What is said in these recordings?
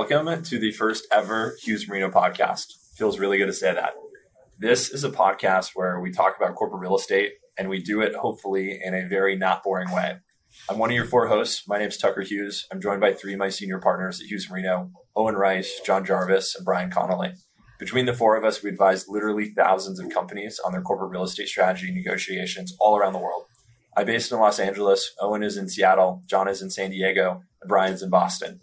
Welcome to the first ever Hughes Marino podcast. Feels really good to say that. This is a podcast where we talk about corporate real estate, and we do it hopefully in a very not boring way. I'm one of your four hosts. My name is Tucker Hughes. I'm joined by three of my senior partners at Hughes Marino, Owen Rice, John Jarvis, and Brian Connolly. Between the four of us, we advise literally thousands of companies on their corporate real estate strategy negotiations all around the world. I'm based in Los Angeles. Owen is in Seattle. John is in San Diego. And Brian's in Boston.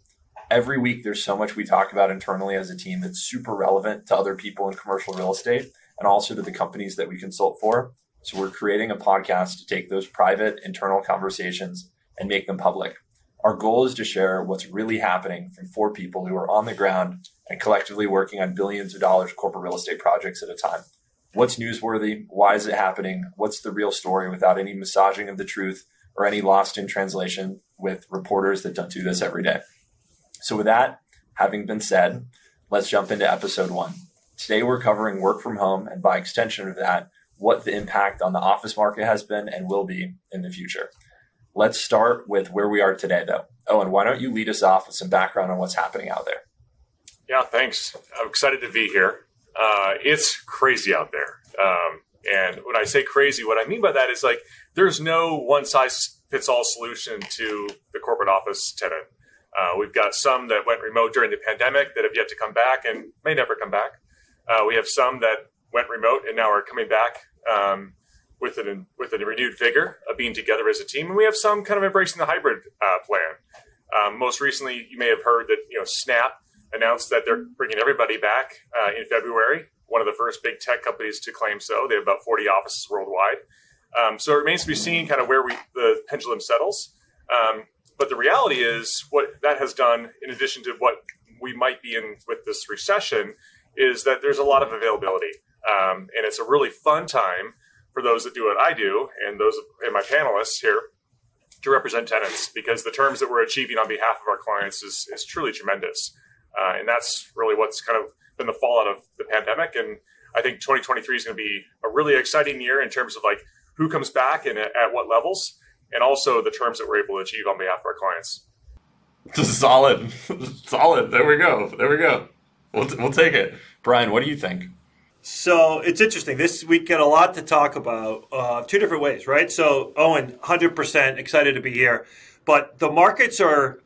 Every week, there's so much we talk about internally as a team that's super relevant to other people in commercial real estate and also to the companies that we consult for. So we're creating a podcast to take those private internal conversations and make them public. Our goal is to share what's really happening from four people who are on the ground and collectively working on billions of dollars corporate real estate projects at a time. What's newsworthy? Why is it happening? What's the real story without any massaging of the truth or any lost in translation with reporters that don't do this every day? So with that having been said, let's jump into episode 1. Today we're covering work from home and by extension of that, what the impact on the office market has been and will be in the future. Let's start with where we are today though. Owen, why don't you lead us off with some background on what's happening out there? Yeah, thanks. I'm excited to be here. It's crazy out there. And when I say crazy, what I mean by that is like, there's no one size fits all solution to the corporate office tenant. We've got some that went remote during the pandemic that have yet to come back and may never come back. We have some that went remote and now are coming back with a renewed vigor of being together as a team. And we have some kind of embracing the hybrid plan. Most recently, you may have heard that Snap announced that they're bringing everybody back in February. One of the first big tech companies to claim so. They have about 40 offices worldwide. So it remains to be seen kind of where the pendulum settles. But the reality is what that has done, in addition to what we might be in with this recession, is that there's a lot of availability. And it's a really fun time for those that do what I do and those and my panelists here to represent tenants, because the terms that we're achieving on behalf of our clients is truly tremendous. And that's really what's kind of been the fallout of the pandemic. And I think 2023 is going to be a really exciting year in terms of like who comes back and at what levels, and also the terms that we're able to achieve on behalf of our clients. Solid. There we go. We'll take it. Brian, what do you think? So it's interesting. This week got a lot to talk about, two different ways, right? So Owen, 100% excited to be here. But the markets are,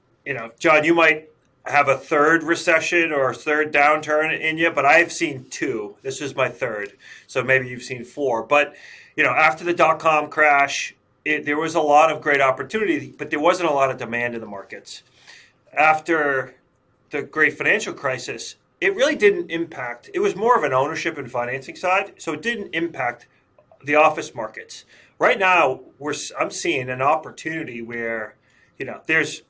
John, you might have a third recession or a third downturn in you, but I've seen 2. This is my third. So maybe you've seen 4. But, after the dot-com crash, there was a lot of great opportunity, but there wasn't a lot of demand in the markets. After the great financial crisis, it really didn't impact. It was more of an ownership and financing side, so it didn't impact the office markets. Right now, I'm seeing an opportunity where, it's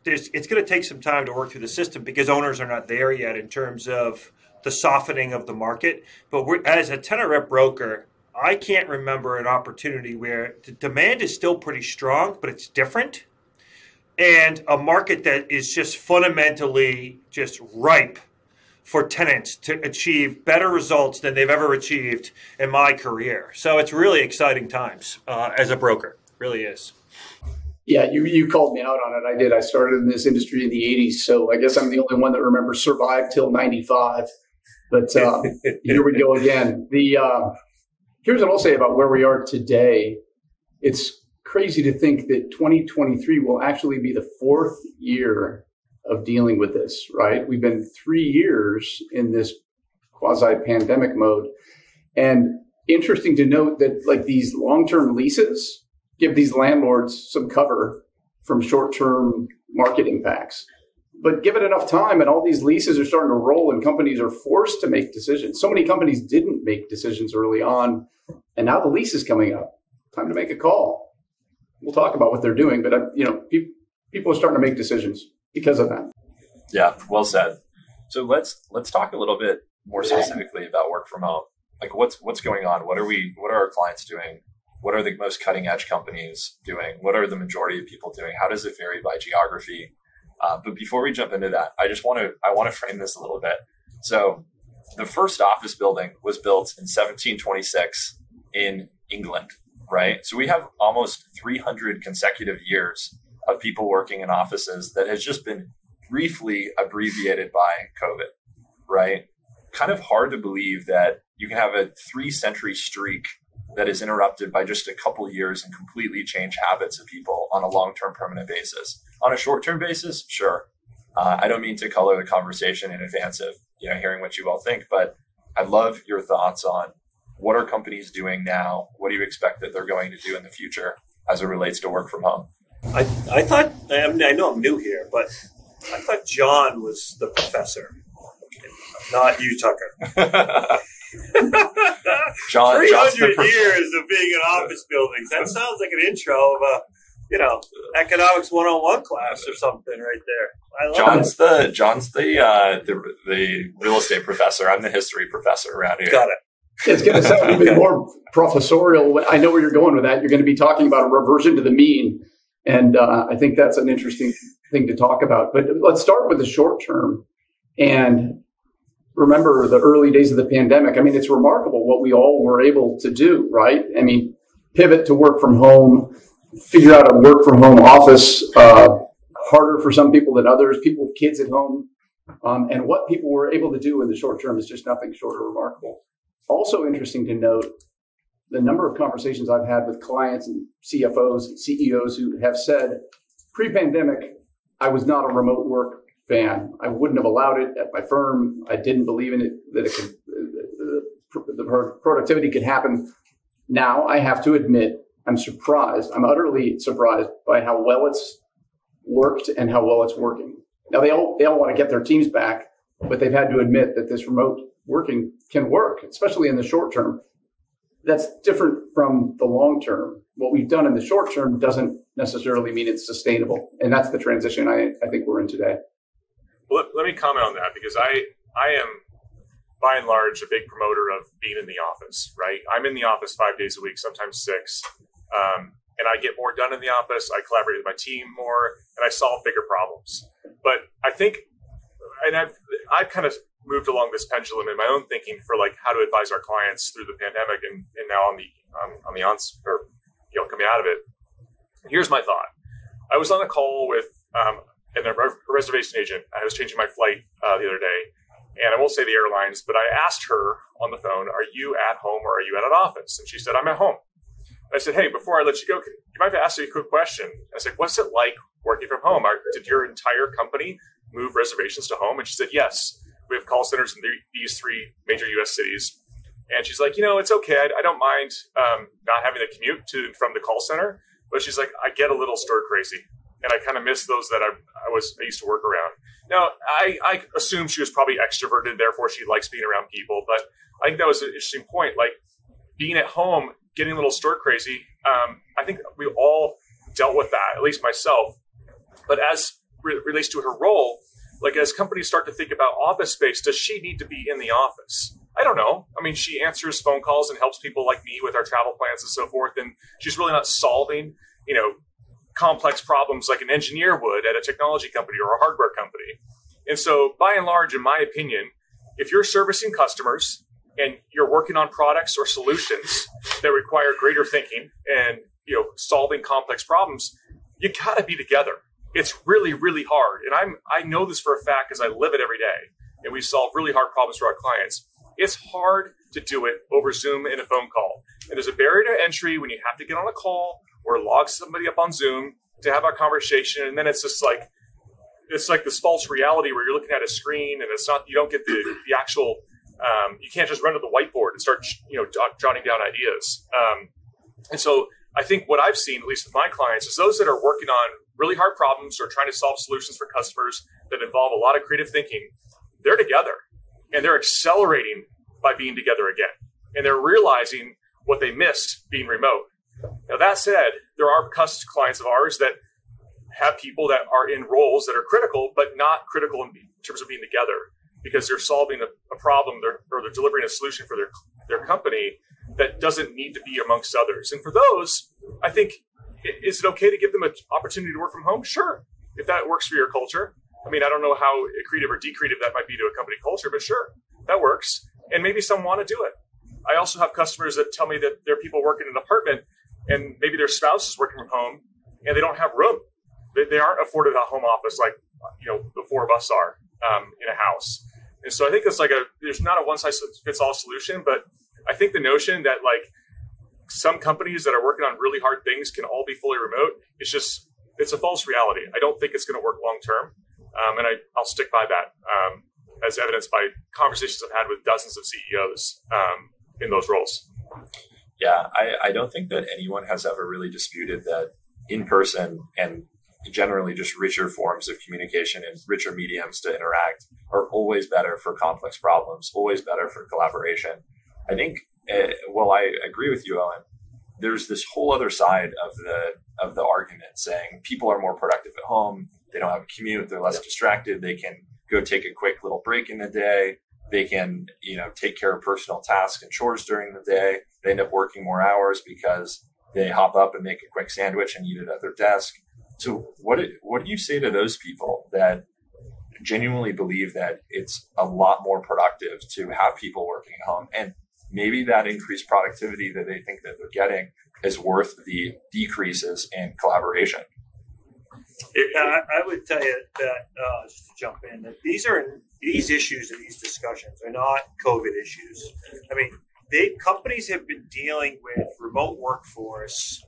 going to take some time to work through the system because owners are not there yet in terms of the softening of the market. But as a tenant rep broker, I can't remember an opportunity where the demand is still pretty strong, but it's different. And a market that is just fundamentally just ripe for tenants to achieve better results than they've ever achieved in my career. So it's really exciting times as a broker. Really is. Yeah, you called me out on it. I did. I started in this industry in the 80s. So I guess I'm the only one that remembers survived till 95. But here we go again. Here's what I'll say about where we are today. It's crazy to think that 2023 will actually be the 4th year of dealing with this, right? We've been 3 years in this quasi-pandemic mode. And interesting to note that like these long-term leases give these landlords some cover from short-term market impacts. But give it enough time and all these leases are starting to roll and companies are forced to make decisions. So many companies didn't make decisions early on, and now the lease is coming up. Time to make a call. We'll talk about what they're doing, but people are starting to make decisions because of that. Yeah, well said. So let's talk a little bit more specifically about work from home. Like what's going on? What are our clients doing? What are the most cutting edge companies doing? What are the majority of people doing? How does it vary by geography? But before we jump into that, I want to frame this a little bit. So the first office building was built in 1726 in England, right? So we have almost 300 consecutive years of people working in offices that has just been briefly abbreviated by COVID, right? Kind of hard to believe that you can have a 3-century streak that is interrupted by just a couple years and completely change habits of people on a long-term permanent basis. On a short-term basis, sure. I don't mean to color the conversation in advance of hearing what you all think, but I'd love your thoughts on what are companies doing now? What do you expect that they're going to do in the future as it relates to work from home? I thought, I know I'm new here, but I thought John was the professor, not you, Tucker. John, 300 years of being in office buildings. That sounds like an intro of a, economics 101 class or something right there. I love it. John's the real estate professor. I'm the history professor around here. Got it. It's going to sound a bit more professorial. I know where you're going with that. You're going to be talking about a reversion to the mean. And I think that's an interesting thing to talk about. But let's start with the short term. And remember the early days of the pandemic. I mean, it's remarkable what we all were able to do, right? I mean, pivot to work from home, figure out a work from home office, harder for some people than others, people with kids at home. And what people were able to do in the short term is just nothing short of remarkable. Also interesting to note, the number of conversations I've had with clients and CFOs and CEOs who have said, pre-pandemic, I was not a remote work fan. I wouldn't have allowed it at my firm. I didn't believe in it, that it could, the productivity could happen. Now I have to admit, I'm surprised. I'm utterly surprised by how well it's worked and how well it's working. Now they all want to get their teams back, but they've had to admit that this remote working can work, especially in the short term. That's different from the long term. What we've done in the short term doesn't necessarily mean it's sustainable. And that's the transition I think we're in today. Well, let me comment on that, because I am, by and large, a big promoter of being in the office, right? I'm in the office 5 days a week, sometimes 6. And I get more done in the office. I collaborate with my team more, and I solve bigger problems. But I think, and I've kind of moved along this pendulum in my own thinking for like how to advise our clients through the pandemic and now coming out of it. Here's my thought. I was on a call with a reservation agent. I was changing my flight the other day, and I won't say the airlines, but I asked her on the phone, "Are you at home or are you at an office?" And she said, "I'm at home." I said, "Hey, before I let you go, do you mind if I ask you a quick question?" I said, "What's it like working from home? Did your entire company move reservations to home?" And she said, "Yes. We have call centers in these 3 major U.S. cities." And she's like, "It's okay. I don't mind not having to commute to and from the call center." But she's like, "I get a little stir crazy, and I kind of miss those that I used to work around." Now, I assume she was probably extroverted, therefore she likes being around people. But I think that was an interesting point. Like being at home, getting a little stir crazy. I think we all dealt with that, at least myself. But as relates to her role, like as companies start to think about office space, does she need to be in the office? I don't know. I mean, she answers phone calls and helps people like me with our travel plans and so forth. And she's really not solving, complex problems like an engineer would at a technology company or a hardware company. And so by and large, in my opinion, if you're servicing customers and you're working on products or solutions that require greater thinking and, solving complex problems, you got to be together. It's really, really hard. And I know this for a fact because I live it every day. And we solve really hard problems for our clients. It's hard to do it over Zoom in a phone call. And there's a barrier to entry when you have to get on a call or log somebody up on Zoom to have a conversation. And then it's just like, it's like this false reality where you're looking at a screen and it's not, you don't get the actual, you can't just run to the whiteboard and start, jotting down ideas. And so I think what I've seen, at least with my clients, is those that are working on really hard problems or trying to solve solutions for customers that involve a lot of creative thinking, they're together and they're accelerating by being together again. And they're realizing what they missed being remote. Now, that said, there are clients of ours that have people that are in roles that are critical, but not critical in terms of being together because they're solving a problem or they're delivering a solution for their company that doesn't need to be amongst others. And for those, I think, is it okay to give them an opportunity to work from home? Sure, if that works for your culture. I mean, I don't know how accretive or decretive that might be to a company culture, but sure, that works. And maybe some want to do it. I also have customers that tell me that there are people working in an apartment and maybe their spouse is working from home and they don't have room. they aren't afforded a home office like, the four of us are in a house. And so I think it's there's not a one size fits all solution, but I think the notion that some companies that are working on really hard things can all be fully remote, it's a false reality. I don't think it's going to work long term. And I'll stick by that as evidenced by conversations I've had with dozens of CEOs in those roles. Yeah, I don't think that anyone has ever really disputed that in-person and generally just richer forms of communication and richer mediums to interact are always better for complex problems, always better for collaboration. I think, I agree with you, Owen. There's this whole other side of the argument saying people are more productive at home. They don't have a commute. They're less distracted. They can go take a quick little break in the day. They can, take care of personal tasks and chores during the day. They end up working more hours because they hop up and make a quick sandwich and eat it at their desk. So what do you say to those people that genuinely believe that it's a lot more productive to have people working at home, and maybe that increased productivity that they think that they're getting is worth the decreases in collaboration? I would tell you that, just to jump in, that these issues and these discussions are not COVID issues. I mean, companies have been dealing with remote workforce,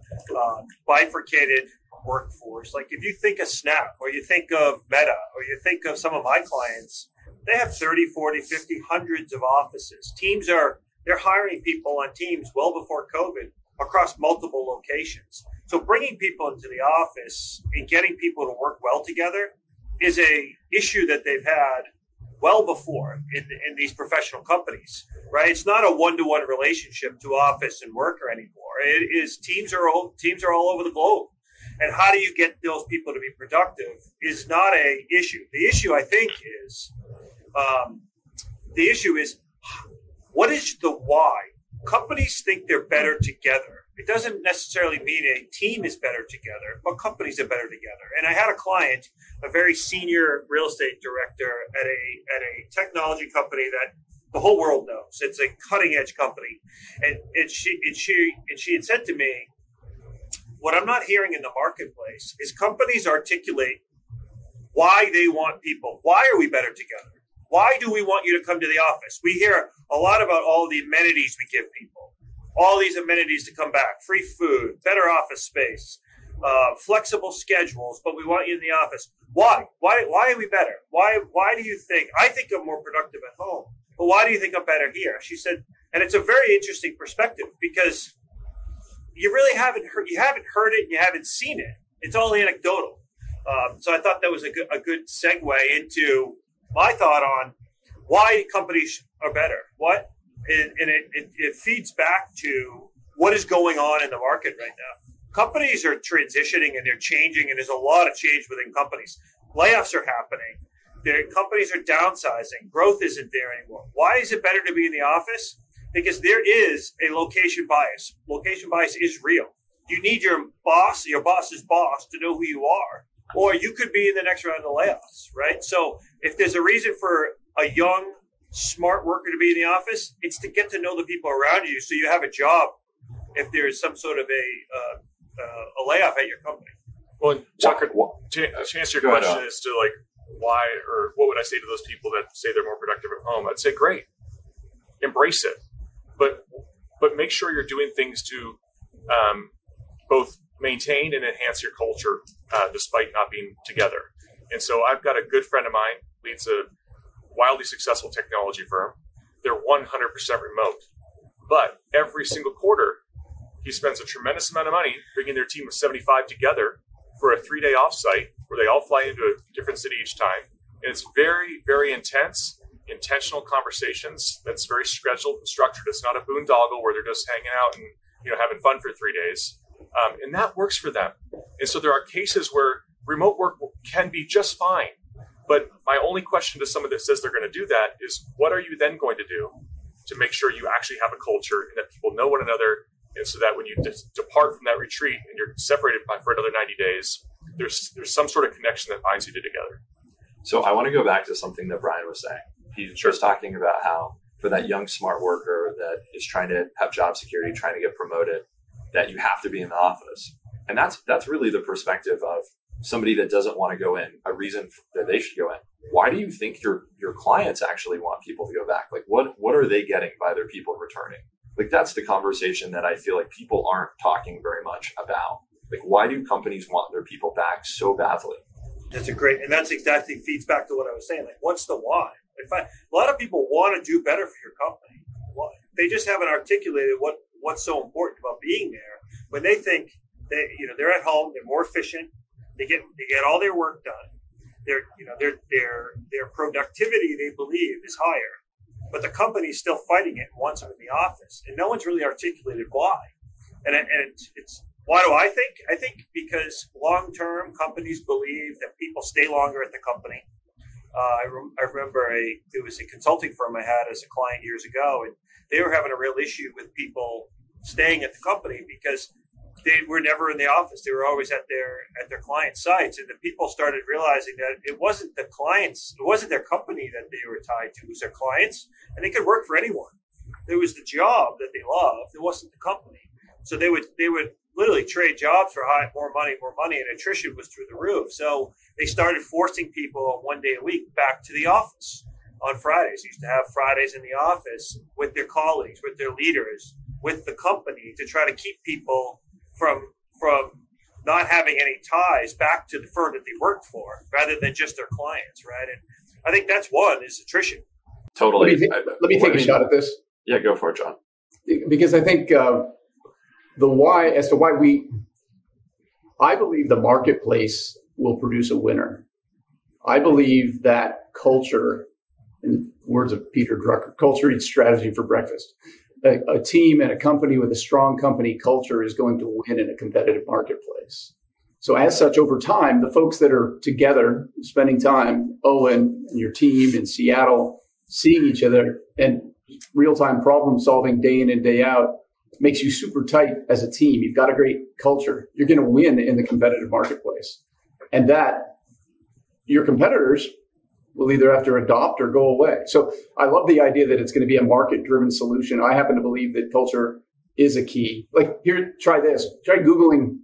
bifurcated workforce. Like if you think of Snap, or you think of Meta, or you think of some of my clients, they have 30, 40, 50, hundreds of offices. They're hiring people on teams well before COVID across multiple locations. So bringing people into the office and getting people to work well together is a issue that they've had well before in these professional companies, right? It's not a one-to-one relationship to office and worker anymore. It is teams are all over the globe. And how do you get those people to be productive is not a issue. The issue, I think, is what is the why? Companies think they're better together. It doesn't necessarily mean a team is better together, but companies are better together. And I had a client, a very senior real estate director at a technology company that the whole world knows. It's a cutting edge company, and she had said to me, what I'm not hearing in the marketplace is companies articulate why they want people. Why are we better together? Why do we want you to come to the office? We hear a lot about all the amenities we give people, all these amenities to come back, free food, better office space, flexible schedules, but we want you in the office. Why? Why are we better? Why do you think? I think I'm more productive at home, but why do you think I'm better here? She said, and it's a very interesting perspective because you really haven't heard it and you haven't seen it. It's all anecdotal. So I thought that was a good segue into my thought on why companies are better. It feeds back to what is going on in the market right now. Companies are transitioning and they're changing, and there's a lot of change within companies. Layoffs are happening. Companies are downsizing. Growth isn't there anymore. Why is it better to be in the office? Because there is a location bias. Location bias is real. You need your boss's boss to know who you are, or you could be in the next round of layoffs, right? So if there's a reason for a young, smart worker to be in the office, it's to get to know the people around you so you have a job if there's some sort of a layoff at your company. Well, Chuck, to answer your question as to why or what would I say to those people that say they're more productive at home, I'd say great. Embrace it. But make sure you're doing things to both maintain and enhance your culture despite not being together. And so I've got a good friend of mine, leads a wildly successful technology firm. They're 100% remote. But every single quarter, he spends a tremendous amount of money bringing their team of 75 together for a 3-day offsite where they all fly into a different city each time. And it's very, very intentional conversations that's very scheduled and structured. It's not a boondoggle where they're just hanging out and having fun for 3 days. And that works for them. And so there are cases where remote work can be just fine. But my only question to someone that says they're going to do that is, what are you then going to do to make sure you actually have a culture and that people know one another, and so that when you depart from that retreat and you're separated for another 90 days, there's some sort of connection that binds you two together. So I want to go back to something that Brian was saying. He was talking about how for that young, smart worker that is trying to have job security, trying to get promoted, that you have to be in the office. And that's really the perspective of somebody that doesn't want to go in, a reason that they should go in. Why do you think your clients actually want people to go back? Like what are they getting by their people returning? Like that's the conversation that I feel like people aren't talking very much about. Like why do companies want their people back so badly? That's that's exactly feeds back to what I was saying. Like what's the why? A lot of people want to do better for your company. They just haven't articulated what's so important about being there. When they think they're at home, they're more efficient, they get all their work done. Their productivity, they believe, is higher, but the company's still fighting it and wants them in the office, and no one's really articulated why. And it's why do I think? I think because long term companies believe that people stay longer at the company. I remember it was a consulting firm I had as a client years ago, and they were having a real issue with people staying at the company because they were never in the office. They were always at their client sites, and the people started realizing that it wasn't the clients, it wasn't their company that they were tied to, it was their clients, and they could work for anyone. It was the job that they loved. It wasn't the company. So they would literally trade jobs for more money, and attrition was through the roof. So they started forcing people 1 day a week back to the office on Fridays. They used to have Fridays in the office with their colleagues, with their leaders, with the company to try to keep people from not having any ties back to the firm that they worked for, rather than just their clients, right? And I think that's one is attrition. Totally. Let me take a shot at this. Yeah, go for it, John. Because I think the why, as to why I believe the marketplace will produce a winner. I believe that culture, in the words of Peter Drucker, culture eats strategy for breakfast. A team and a company with a strong company culture is going to win in a competitive marketplace. So as such, over time, the folks that are together, spending time, Owen and your team in Seattle, seeing each other and real-time problem solving day in and day out makes you super tight as a team. You've got a great culture. You're going to win in the competitive marketplace. And that your competitors will either have to adopt or go away. So I love the idea that it's going to be a market-driven solution. I happen to believe that culture is a key. Like here, try this. Try Googling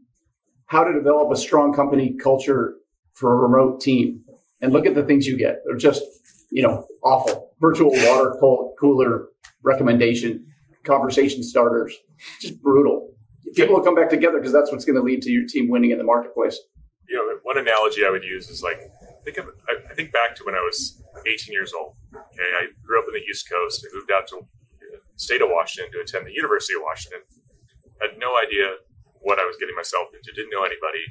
how to develop a strong company culture for a remote team and look at the things you get. They're just, awful. Virtual water cooler recommendation, conversation starters, just brutal. People will come back together because that's what's going to lead to your team winning in the marketplace. One analogy I would use is like, I think back to when I was 18 years old. Okay, I grew up in the East Coast. I moved out to the state of Washington to attend the University of Washington. I had no idea what I was getting myself into, didn't know anybody.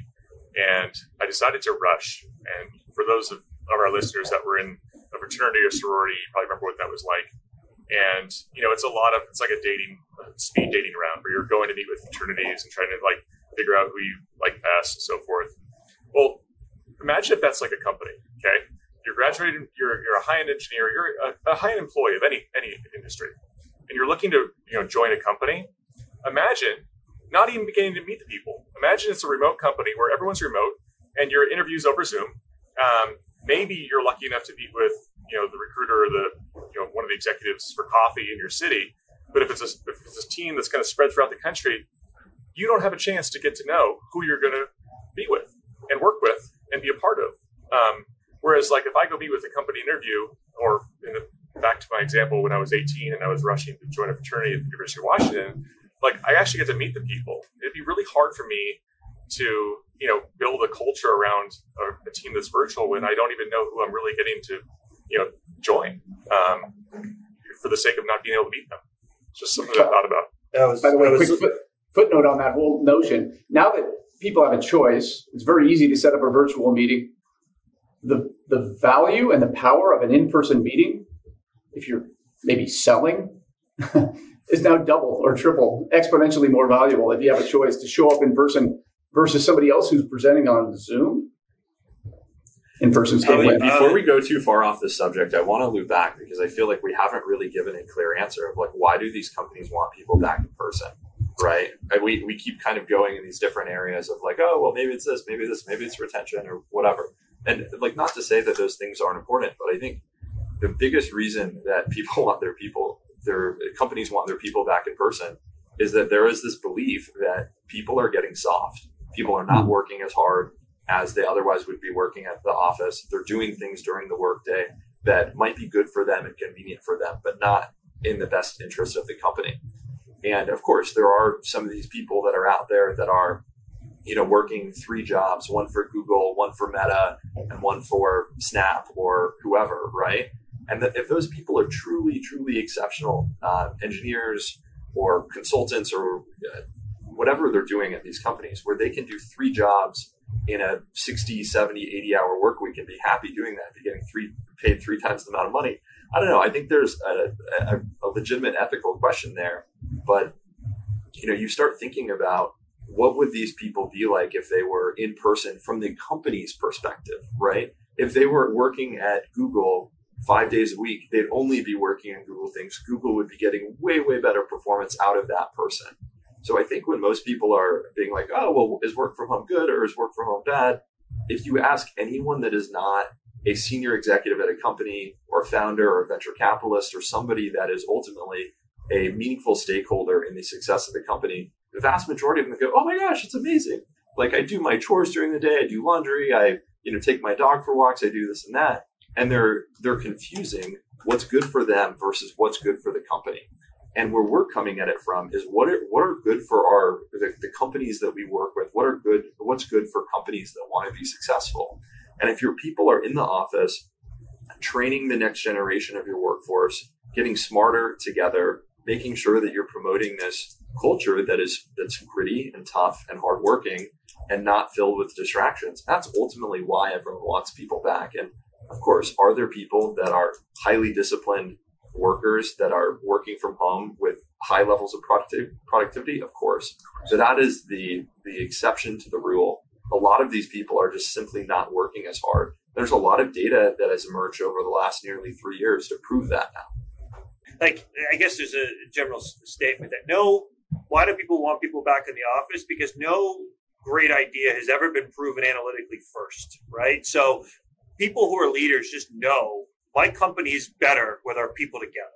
And I decided to rush. And for those of our listeners that were in a fraternity or sorority, you probably remember what that was like. And, it's like a speed dating round where you're going to meet with fraternities and trying to figure out who you like best and so forth. Well, imagine if that's like a company, okay? You're graduating, you're a high-end engineer, you're a high-end employee of any industry, and you're looking to join a company. Imagine not even beginning to meet the people. Imagine it's a remote company where everyone's remote and your interview's over Zoom. Maybe you're lucky enough to meet with the recruiter or the one of the executives for coffee in your city. But if it's a team that's kind of spread throughout the country, you don't have a chance to get to know who you're going to be with and work with and be a part of. Whereas if I go meet with a company interview, or back to my example when I was 18 and I was rushing to join a fraternity at the University of Washington, I actually get to meet the people. It'd be really hard for me to build a culture around a team that's virtual when I don't even know who I'm really getting to join for the sake of not being able to meet them. It's just something I thought about. By the way, quick footnote on that whole notion. Now that people have a choice, it's very easy to set up a virtual meeting. The value and the power of an in-person meeting, if you're maybe selling, is now double or triple, exponentially more valuable if you have a choice to show up in person versus somebody else who's presenting on Zoom. In person. Before we go too far off this subject, I want to loop back because I feel like we haven't really given a clear answer of why do these companies want people back in person, right? And we keep kind of going in these different areas of maybe it's this, maybe it's retention or whatever. And not to say that those things aren't important, but I think the biggest reason that people want their companies want their people back in person is that there is this belief that people are getting soft. People are not working as hard. as they otherwise would be working at the office. They're doing things during the workday that might be good for them and convenient for them, but not in the best interest of the company. And of course, there are some of these people that are out there that are, working 3 jobs, one for Google, one for Meta, and one for Snap or whoever, right? And that if those people are truly, truly exceptional engineers or consultants or whatever they're doing at these companies, where they can do 3 jobs in a 60, 70, 80-hour work week and be happy doing that, be getting paid 3 times the amount of money. I don't know. I think there's a legitimate ethical question there. But, you start thinking about what would these people be like if they were in person from the company's perspective, right? If they were working at Google 5 days a week, they'd only be working on Google things. Google would be getting way, way better performance out of that person. So I think when most people are being like, oh, well, is work from home good or is work from home bad? If you ask anyone that is not a senior executive at a company or founder or venture capitalist or somebody that is ultimately a meaningful stakeholder in the success of the company, the vast majority of them go, oh my gosh, it's amazing. Like I do my chores during the day, I do laundry, I take my dog for walks, I do this and that. And they're confusing what's good for them versus what's good for the company. And where we're coming at it from is what are good for the companies that we work with, what's good for companies that want to be successful. And if your people are in the office, training the next generation of your workforce, getting smarter together, making sure that you're promoting this culture that's gritty and tough and hardworking and not filled with distractions. That's ultimately why everyone wants people back. And of course, are there people that are highly disciplined workers that are working from home with high levels of productivity? Of course. So that is the exception to the rule. A lot of these people are just simply not working as hard. There's a lot of data that has emerged over the last nearly 3 years to prove that now. Like, I guess there's a general statement that why do people want people back in the office? Because no great idea has ever been proven analytically first, right? So people who are leaders just know my company is better with our people together.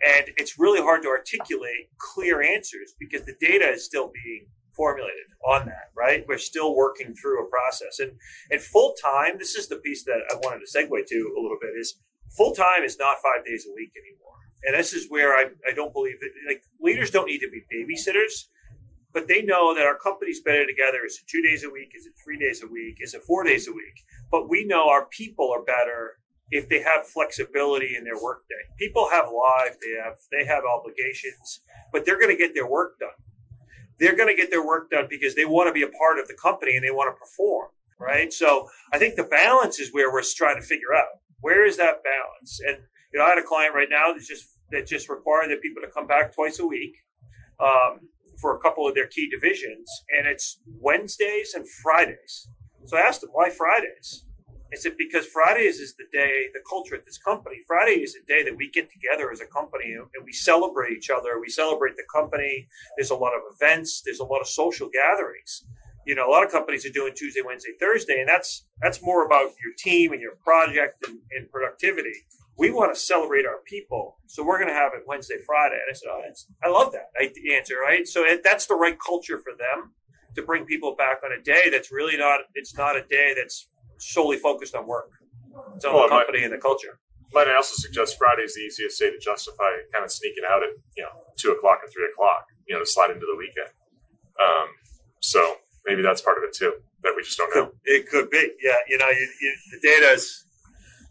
And it's really hard to articulate clear answers because the data is still being formulated on that, right? We're still working through a process. And full-time, this is the piece that I wanted to segue to a little bit, is full-time is not 5 days a week anymore. And this is where I don't believe that, like, leaders don't need to be babysitters, but they know that our company's better together. Is it 2 days a week? Is it 3 days a week? Is it 4 days a week? But we know our people are better if they have flexibility in their workday. People have lives, they have obligations, but they're going to get their work done. They're going to get their work done because they want to be a part of the company and they want to perform, right? So I think the balance is where we're trying to figure out. Where is that balance? And I had a client right now that just required their people to come back twice a week for a couple of their key divisions, and it's Wednesdays and Fridays. So I asked them, why Fridays? I said, because Fridays is the day, the culture at this company. Friday is the day that we get together as a company and we celebrate each other. We celebrate the company. There's a lot of events. There's a lot of social gatherings. A lot of companies are doing Tuesday, Wednesday, Thursday, and that's more about your team and your project and productivity. We want to celebrate our people, so we're going to have it Wednesday, Friday. And I said, I love that answer, right? So that's the right culture for them to bring people back on a day that's really it's not a day that's solely focused on work. It's on the company and the culture. Might I also suggest Friday is the easiest day to justify kind of sneaking out at 2 o'clock and 3 o'clock, to slide into the weekend. So maybe that's part of it too that we just don't know. It could be, yeah.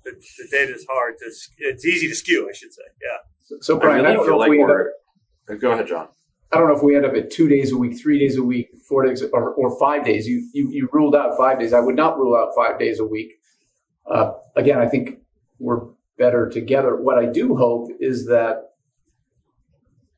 The data is hard to. It's easy to skew, I should say. Yeah. So Brian, I don't know if we end up. Go ahead, John. I don't know if we end up at 2 days a week, 3 days a week, 4 days, or 5 days. You ruled out 5 days. I would not rule out 5 days a week. Again, I think we're better together. What I do hope is that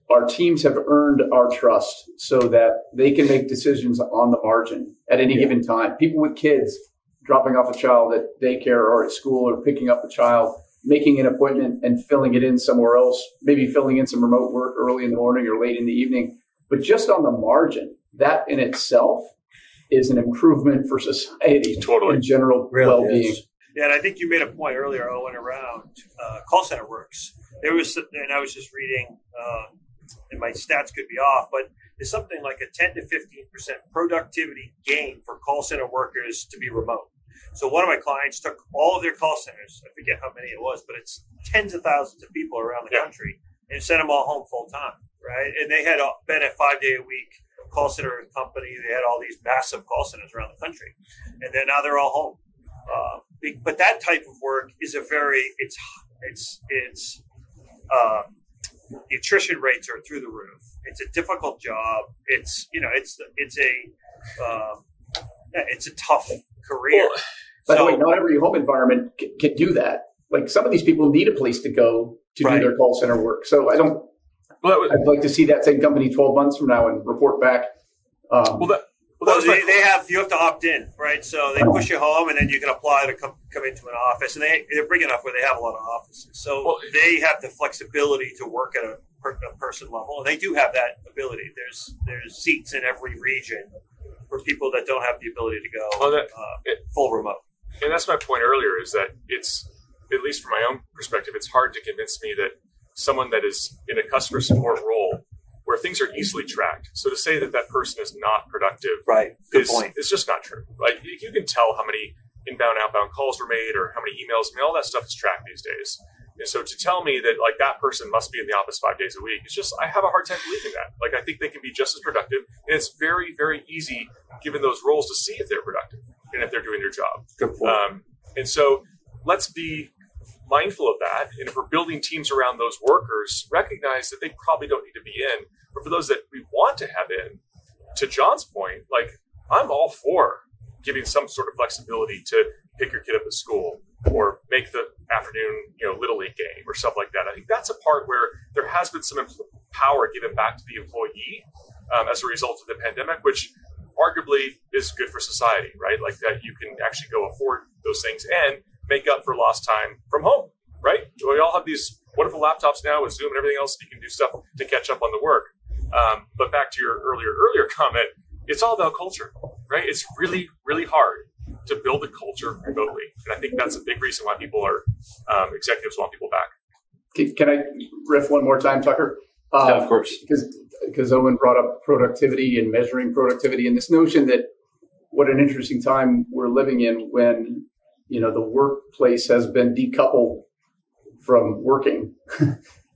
our teams have earned our trust so that they can make decisions on the margin at any given time. People with kids dropping off a child at daycare or at school or picking up a child, making an appointment and filling it in somewhere else, maybe filling in some remote work early in the morning or late in the evening. But just on the margin, that in itself is an improvement for society and general well-being. Yeah, and I think you made a point earlier, Owen, around call center works. And I was just reading and my stats could be off, but there's something like a 10 to 15% productivity gain for call center workers to be remote. So one of my clients took all of their call centers, I forget how many it was, but it's tens of thousands of people around the country, and sent them all home full time, right? And they had been a 5-day-a-week call center company. They had all these massive call centers around the country, and then now they're all home. But that type of work is the attrition rates are through the roof. It's a difficult job. It's a tough career. Well, by the way, not every home environment can do that. Like some of these people need a place to go to do their call center work. So I'd like to see that same company 12 months from now and report back. You have to opt in, right? So they push you home, and then you can apply to come into an office, and they're big enough where they have a lot of offices. So they have the flexibility to work at a person level, and they do have that ability. There's seats in every region for people that don't have the ability to go full remote. And that's my point earlier, is that it's, at least from my own perspective, it's hard to convince me that someone that is in a customer support role where things are easily tracked. So to say that that person is not productive, Good point. It's just not true. Like you can tell how many inbound, outbound calls were made, or how many emails. I mean, all that stuff is tracked these days. And so to tell me that like that person must be in the office 5 days a week, it's just, I have a hard time believing that. Like I think they can be just as productive, and it's very, very easy given those roles to see if they're productive and if they're doing their job. Good point. And so let's be mindful of that. And if we're building teams around those workers, recognize that they probably don't need to be in. But for those that we want to have in, to John's point, like I'm all for giving some sort of flexibility to pick your kid up at school or make the afternoon, Little League game or stuff like that. I think that's a part where there has been some power given back to the employee as a result of the pandemic, which arguably is good for society, right? Like that you can actually go afford those things and make up for lost time from home, right? We all have these wonderful laptops now with Zoom and everything else. You can do stuff to catch up on the work. But back to your earlier comment, it's all about culture, right? It's really, really hard to build a culture remotely. And I think that's a big reason why people are, executives want people back. Can I riff one more time, Tucker? Yeah, of course. Because Owen brought up productivity and measuring productivity, and this notion that what an interesting time we're living in when, the workplace has been decoupled from working.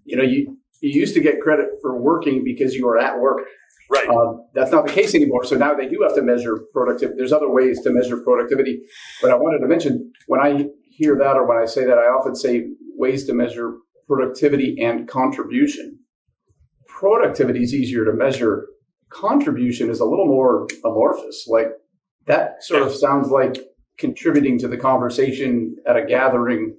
You used to get credit for working because you were at work. Right. That's not the case anymore. So now they do have to measure productivity. There's other ways to measure productivity. But I wanted to mention, when I hear that or when I say that, I often say ways to measure productivity and contribution. Productivity is easier to measure. Contribution is a little more amorphous. Like that sort of sounds like contributing to the conversation at a gathering.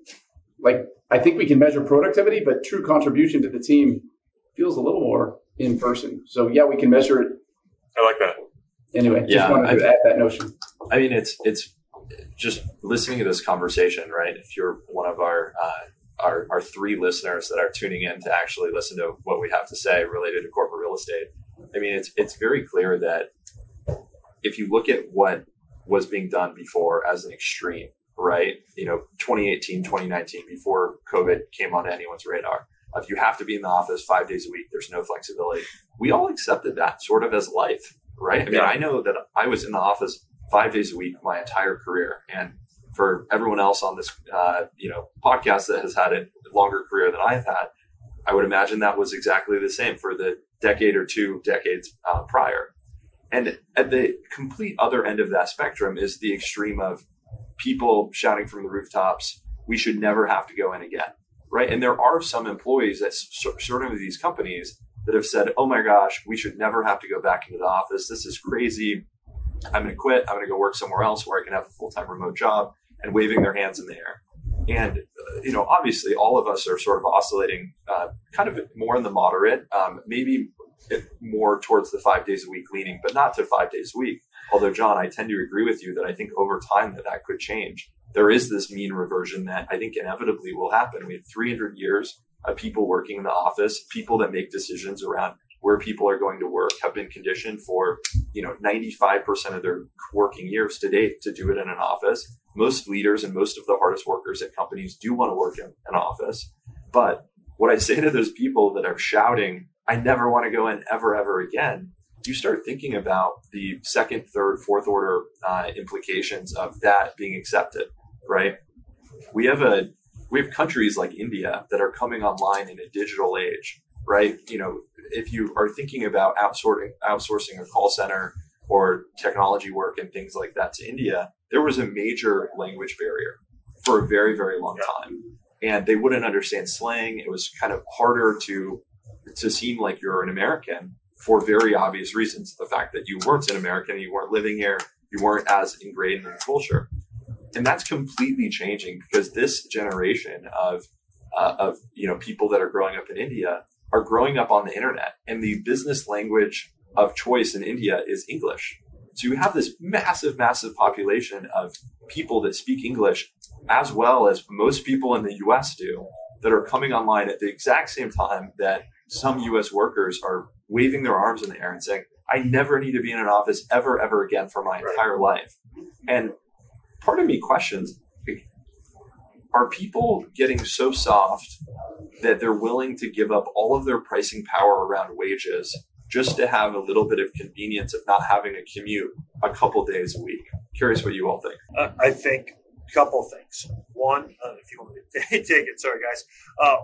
Like I think we can measure productivity, but true contribution to the team feels a little more in person. So yeah, we can measure it. I like that. Anyway, just wanted to add that notion. I mean, it's just listening to this conversation, right? If you're one of our 3 listeners that are tuning in to actually listen to what we have to say related to corporate real estate, I mean, it's very clear that if you look at what was being done before as an extreme, right? 2018, 2019, before COVID came onto anyone's radar. If you have to be in the office 5 days a week, there's no flexibility. We all accepted that sort of as life, right? I mean, I know that I was in the office 5 days a week my entire career. And for everyone else on this, podcast that has had a longer career than I've had, I would imagine that was exactly the same for the decade or 2 decades prior. And at the complete other end of that spectrum is the extreme of people shouting from the rooftops, we should never have to go in again. Right. And there are some employees at sort of these companies that have said, oh, my gosh, we should never have to go back into the office. This is crazy. I'm going to quit. I'm going to go work somewhere else where I can have a full-time remote job, and waving their hands in the air. And, obviously all of us are sort of oscillating kind of more in the moderate, maybe more towards the 5 days a week leaning, but not to 5 days a week. Although, John, I tend to agree with you that I think over time that could change. There is this mean reversion that I think inevitably will happen. We have 300 years of people working in the office, people that make decisions around where people are going to work have been conditioned for, 95% of their working years to date to do it in an office. Most leaders and most of the hardest workers at companies do want to work in an office. But what I say to those people that are shouting, I never want to go in ever again. You start thinking about the second, third, fourth order implications of that being accepted, right? We have countries like India that are coming online in a digital age, right? If you are thinking about outsourcing a call center or technology work and things like that to India, there was a major language barrier for a very, very long time. And they wouldn't understand slang. It was kind of harder to seem like you're an American for very obvious reasons. The fact that you weren't an American, you weren't living here, you weren't as ingrained in the culture. And that's completely changing because this generation of people that are growing up in India are growing up on the internet, and the business language of choice in India is English. So you have this massive population of people that speak English as well as most people in the US do that are coming online at the exact same time that some US workers are waving their arms in the air and saying, I never need to be in an office ever again for my entire life. And part of me questions, are people getting so soft that they're willing to give up all of their pricing power around wages just to have a little bit of convenience of not having a commute a couple days a week? Curious what you all think. I think a couple things. One, if you want me to take it, sorry guys.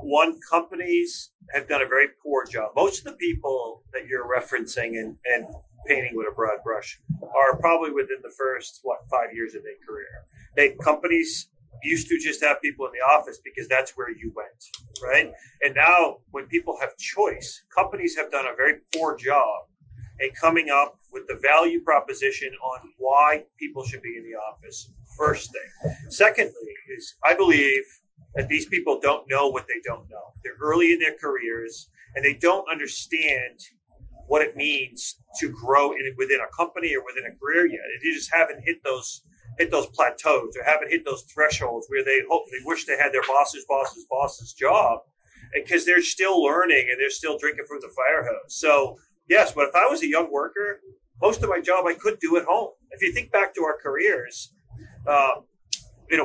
One, companies have done a very poor job. Most of the people that you're referencing and painting with a broad brush are probably within the first 5 years of their career. Companies used to just have people in the office because that's where you went, right? And now when people have choice, companies have done a very poor job in coming up with the value proposition on why people should be in the office. First thing. Secondly is I believe that these people don't know what they don't know. They're early in their careers and they don't understand what it means to grow within a company or within a career yet. They just haven't hit those plateaus or haven't hit those thresholds where they wish they had their boss's job, because they're still learning and they're still drinking from the fire hose. So yes, but if I was a young worker, most of my job I could do at home. If you think back to our careers,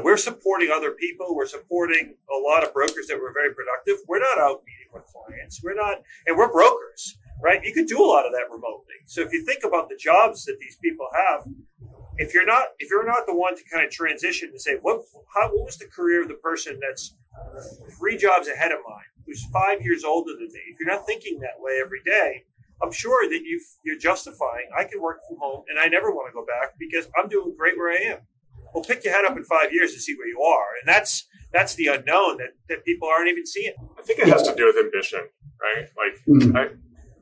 we're supporting other people. We're supporting a lot of brokers that were very productive. We're not out meeting with clients. And we're brokers, right? You could do a lot of that remotely. So if you think about the jobs that these people have, if you're not the one to kind of transition and say, what was the career of the person that's 3 jobs ahead of mine, who's 5 years older than me? If you're not thinking that way every day, I'm sure that you're justifying, I can work from home and I never want to go back because I'm doing great where I am. Well, pick your head up in 5 years to see where you are. And that's the unknown that people aren't even seeing. I think it has to do with ambition, right?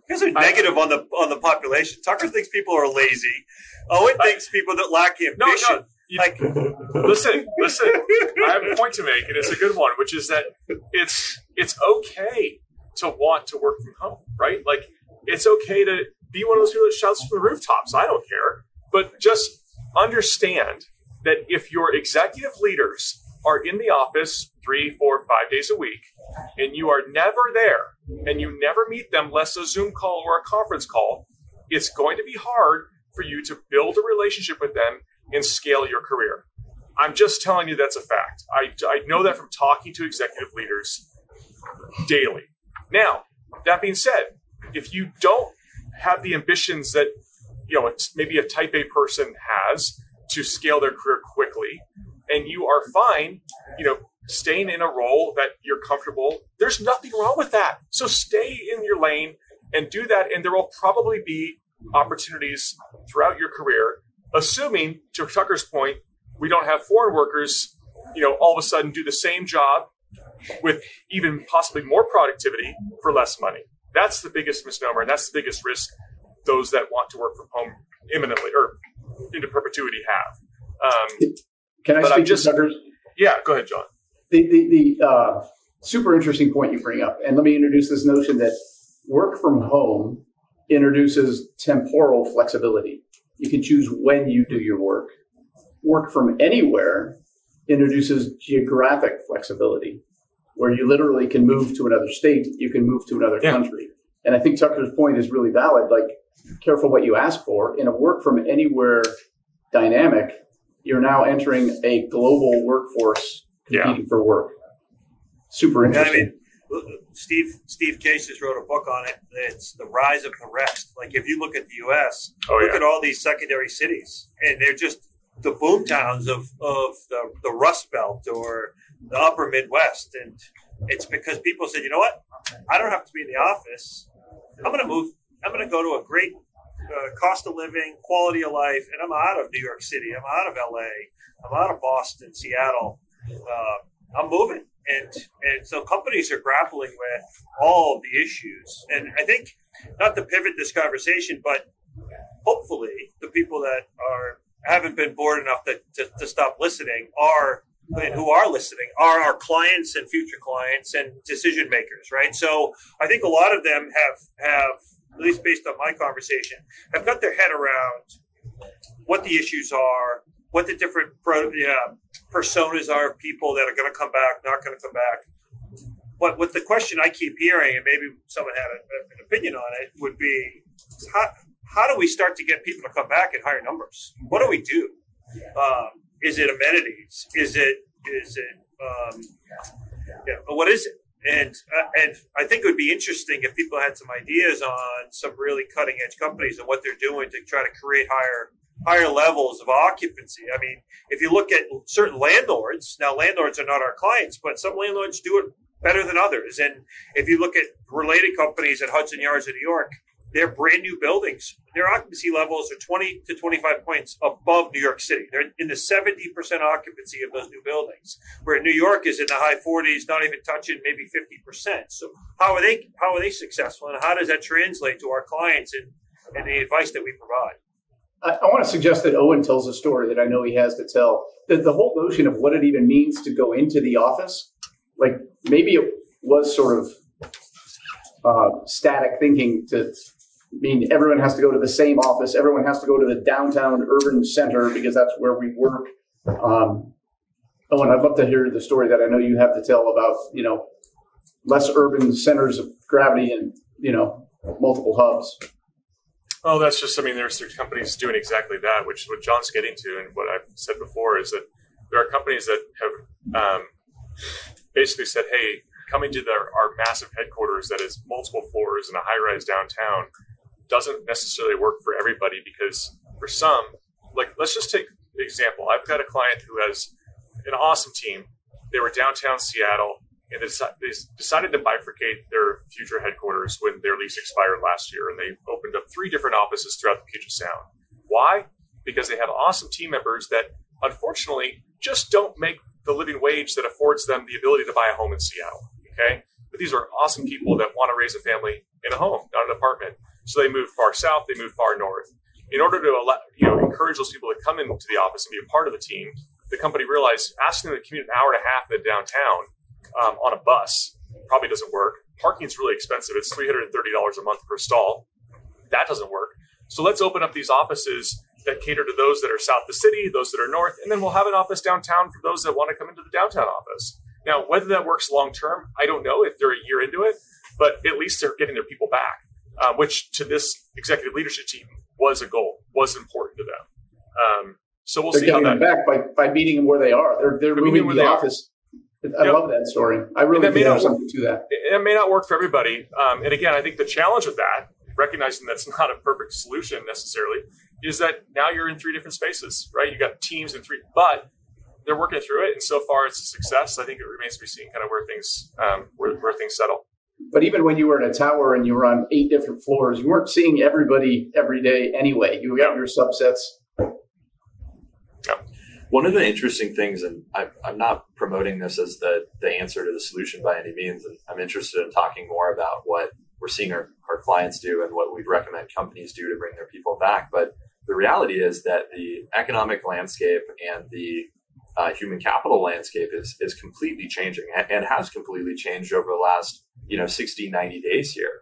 Because they're negative on the population. Tucker thinks people are lazy. Owen thinks people that lack ambition. No. Listen. I have a point to make, and it's a good one, which is that it's okay to want to work from home, right? Like, it's okay to be one of those people that shouts from the rooftops. I don't care. But just understand that if your executive leaders are in the office 3, 4, 5 days a week, and you are never there, and you never meet them less a Zoom call or a conference call, it's going to be hard for you to build a relationship with them and scale your career. I'm just telling you that's a fact. I know that from talking to executive leaders daily. Now, that being said, if you don't have the ambitions that maybe a type A person has to scale their career quickly, and you are fine, staying in a role that you're comfortable, there's nothing wrong with that. So stay in your lane and do that, and there will probably be opportunities throughout your career, assuming, to Tucker's point, we don't have foreign workers, all of a sudden do the same job with even possibly more productivity for less money. That's the biggest misnomer, and that's the biggest risk those that want to work from home imminently or into perpetuity have. Can I speak to Tucker's? Yeah, go ahead, John. The super interesting point you bring up, and let me introduce this notion that work from home introduces temporal flexibility. You can choose when you do your work. Work from anywhere introduces geographic flexibility, where you literally can move to another state, you can move to another country. And I think Tucker's point is really valid. Like, careful what you ask for. In a work from anywhere dynamic, you're now entering a global workforce competing for work. Super interesting. Steve Case just wrote a book on it. It's The Rise of the Rest. Like if you look at the U.S., look at all these secondary cities, and they're just the boom towns of the Rust Belt or the Upper Midwest. And it's because people said, you know what? I don't have to be in the office. I'm going to move. I'm going to go to a great cost of living, quality of life, and I'm out of New York City. I'm out of L.A. I'm out of Boston, Seattle. I'm moving. And so companies are grappling with all of the issues. And I think, not to pivot this conversation, but hopefully the people that haven't been bored enough to stop listening who are listening are our clients and future clients and decision makers, right? So I think a lot of them have, at least based on my conversation, have got their head around what the issues are, what the different personas are, people that are going to come back, not going to come back. But what the question I keep hearing, and maybe someone had an opinion on it, would be how do we start to get people to come back in higher numbers? What do we do? Is it amenities? Is it what is it? And I think it would be interesting if people had some ideas on some really cutting edge companies and what they're doing to try to create higher levels of occupancy. I mean, if you look at certain landlords, now landlords are not our clients, but some landlords do it better than others. And if you look at related companies at Hudson Yards in New York, they're brand new buildings. Their occupancy levels are 20 to 25 points above New York City. They're in the 70% occupancy of those new buildings, where New York is in the high 40s, not even touching maybe 50%. So how are they successful, and how does that translate to our clients and the advice that we provide? I want to suggest that Owen tells a story that I know he has to tell. The whole notion of what it even means to go into the office, like maybe it was sort of static thinking to mean everyone has to go to the same office. Everyone has to go to the downtown urban center because that's where we work. Owen, I'd love to hear the story that I know you have to tell about, less urban centers of gravity and, multiple hubs. Oh, that's just, there's companies doing exactly that, which is what John's getting to. And what I've said before is that there are companies that have basically said, hey, coming to our massive headquarters that is multiple floors in a high-rise downtown doesn't necessarily work for everybody, because for some, like, let's just take the example. I've got a client who has an awesome team. They were downtown Seattle, and they decided to bifurcate their future headquarters when their lease expired last year, and they opened up 3 different offices throughout the Puget Sound. Why? Because they have awesome team members that, unfortunately, just don't make the living wage that affords them the ability to buy a home in Seattle. Okay? But these are awesome people that want to raise a family in a home, not an apartment. So they move far south, they move far north. In order to encourage those people to come into the office and be a part of the team, the company realized asking them to commute an hour and a half to downtown on a bus probably doesn't work. Parking is really expensive. It's $330 a month per stall. That doesn't work. So let's open up these offices that cater to those that are south of the city, those that are north, and then we'll have an office downtown for those that want to come into the downtown office. Now, whether that works long term, I don't know if they're a year into it, but at least they're getting their people back, which to this executive leadership team was a goal, was important to them. So we'll see how that. They're getting them back by meeting them where they are. They're moving to the office. I love that story. I really think there's something to that. It may not work for everybody. And again, I think the challenge with that, recognizing that's not a perfect solution necessarily, is that now you're in 3 different spaces, right? You got teams in 3, but they're working through it, and so far it's a success. I think it remains to be seen kind of where things settle. But even when you were in a tower and you were on 8 different floors, you weren't seeing everybody every day anyway. You got your subsets. Yeah. One of the interesting things, and I'm not promoting this as the answer to the solution by any means, and I'm interested in talking more about what we're seeing our clients do and what we'd recommend companies do to bring their people back. But the reality is that the economic landscape and the human capital landscape is completely changing and has completely changed over the last 60, 90 days here.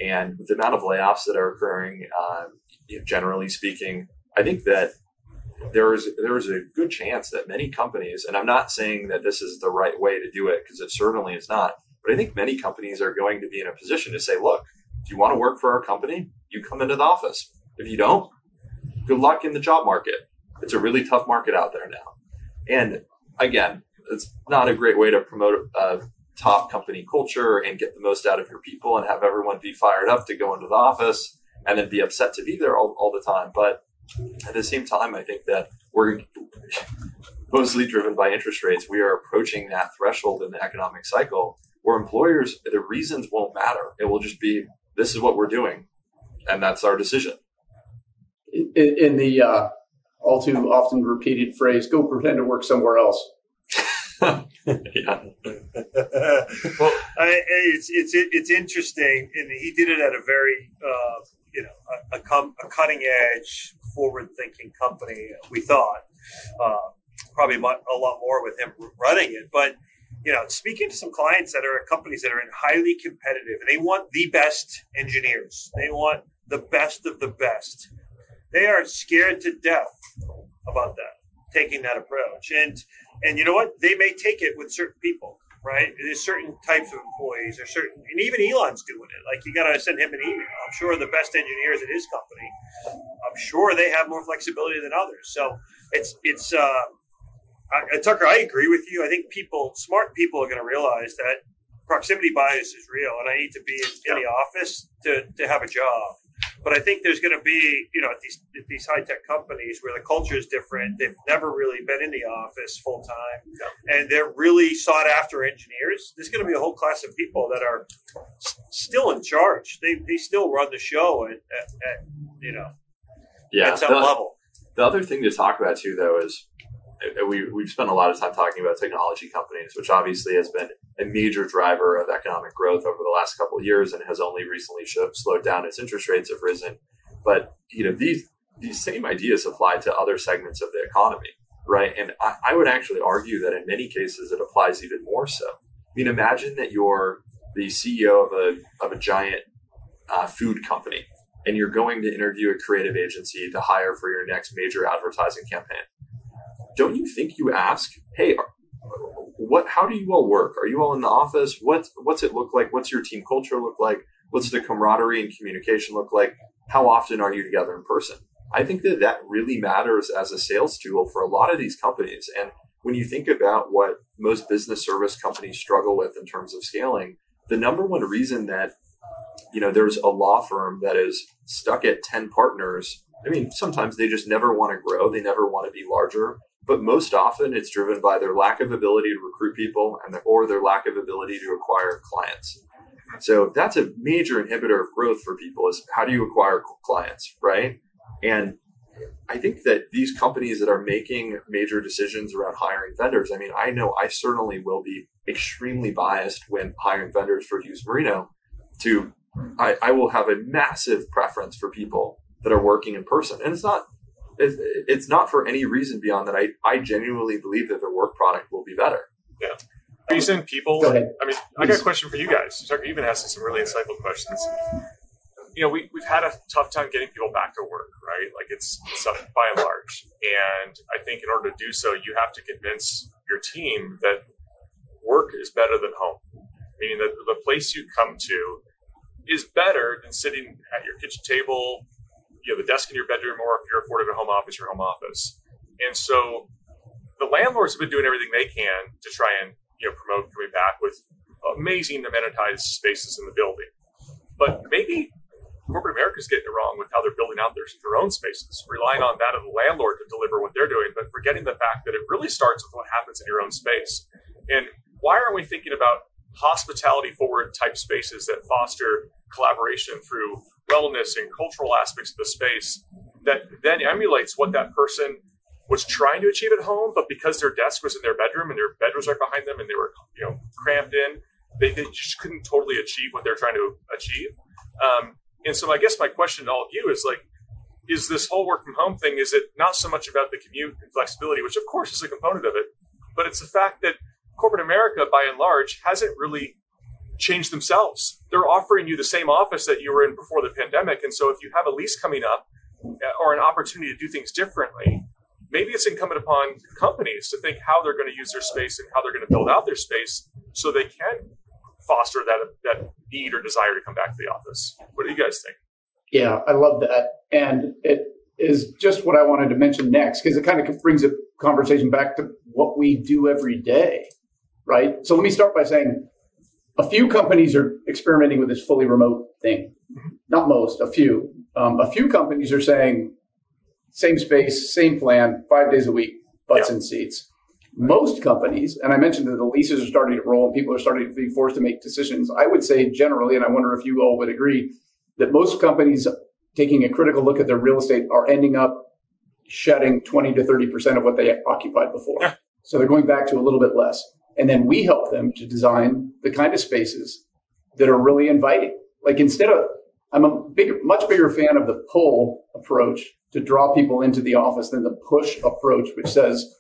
And the amount of layoffs that are occurring, generally speaking, I think that there is a good chance that many companies, and I'm not saying that this is the right way to do it, because it certainly is not, but I think many companies are going to be in a position to say, look, if you want to work for our company, you come into the office. If you don't, good luck in the job market. It's a really tough market out there now. And again, it's not a great way to promote top company culture and get the most out of your people and have everyone be fired up to go into the office and then be upset to be there all the time. But at the same time, I think that we're mostly driven by interest rates. We are approaching that threshold in the economic cycle where employers, the reasons won't matter. It will just be, this is what we're doing, and that's our decision. In the all too often repeated phrase, go pretend to work somewhere else. Yeah. Well, it's interesting, and he did it at a very a cutting edge, forward thinking company. We thought probably a lot more with him running it, but speaking to some clients that are at companies that are in highly competitive, and they want the best engineers, they want the best of the best. They are scared to death about that, taking that approach. And you know what? They may take it with certain people, right? There's certain types of employees, and even Elon's doing it. Like, you got to send him an email. I'm sure the best engineers at his company, I'm sure they have more flexibility than others. So Tucker, I agree with you. I think smart people are going to realize that proximity bias is real, and I need to be in the office to have a job. But I think there's going to be, at these high-tech companies where the culture is different. They've never really been in the office full-time, and they're really sought-after engineers. There's going to be a whole class of people that are still in charge. They still run the show at some level. The other thing to talk about, too, though, is we've spent a lot of time talking about technology companies, which obviously has been a major driver of economic growth over the last couple of years and has only recently slowed down as interest rates have risen. But these same ideas apply to other segments of the economy, right? And I would actually argue that in many cases it applies even more so. I mean, imagine that you're the CEO of a giant food company, and you're going to interview a creative agency to hire for your next major advertising campaign. Don't you think you ask, hey, how do you all work? Are you all in the office? What's it look like? What's your team culture look like? What's the camaraderie and communication look like? How often are you together in person? I think that really matters as a sales tool for a lot of these companies. And when you think about what most business service companies struggle with in terms of scaling, the number one reason that there's a law firm that is stuck at 10 partners, I mean, sometimes they just never want to grow. They never want to be larger. But most often it's driven by their lack of ability to recruit people or their lack of ability to acquire clients. So that's a major inhibitor of growth for people, is how do you acquire clients, right? And I think that these companies that are making major decisions around hiring vendors, I mean, I know I certainly will be extremely biased when hiring vendors for Hughes Marino. I will have a massive preference for people that are working in person. And it's not for any reason beyond that. I genuinely believe that the work product will be better. Yeah. Reason people, I mean, I got a question for you guys. Tucker, you've been asking some really insightful questions. We've had a tough time getting people back to work, right? Like it's by and large. And I think in order to do so, you have to convince your team that work is better than home. Meaning that the place you come to is better than sitting at your kitchen table, the desk in your bedroom, or if you're afforded a home office, your home office. And so the landlords have been doing everything they can to try and promote coming back with amazing amenitized spaces in the building. But maybe corporate America is getting it wrong with how they're building out their own spaces, relying on that of the landlord to deliver what they're doing, but forgetting the fact that it really starts with what happens in your own space. And why aren't we thinking about hospitality forward type spaces that foster collaboration through wellness and cultural aspects of the space that then emulates what that person was trying to achieve at home, but because their desk was in their bedroom and their bed was right behind them and they were crammed in, they just couldn't totally achieve what they're trying to achieve. And so I guess my question to all of you is is this whole work from home thing, is it not so much about the commute and flexibility, which of course is a component of it, but it's the fact that corporate America, by and large, hasn't really changed themselves. They're offering you the same office that you were in before the pandemic. And so if you have a lease coming up or an opportunity to do things differently, maybe it's incumbent upon companies to think how they're going to use their space and how they're going to build out their space so they can foster that need or desire to come back to the office. What do you guys think? Yeah, I love that. And it is just what I wanted to mention next, because it kind of brings a conversation back to what we do every day, right? So let me start by saying a few companies are experimenting with this fully remote thing. Not most, a few. A few companies are saying same space, same plan, 5 days a week, butts in seats. Most companies, and I mentioned that the leases are starting to roll and people are starting to be forced to make decisions. I would say generally, and I wonder if you all would agree, that most companies taking a critical look at their real estate are ending up shedding 20 to 30% of what they occupied before. Yeah. So they're going back to a little bit less. And then we help them to design the kind of spaces that are really inviting. Like I'm much bigger fan of the pull approach to draw people into the office than the push approach, which says,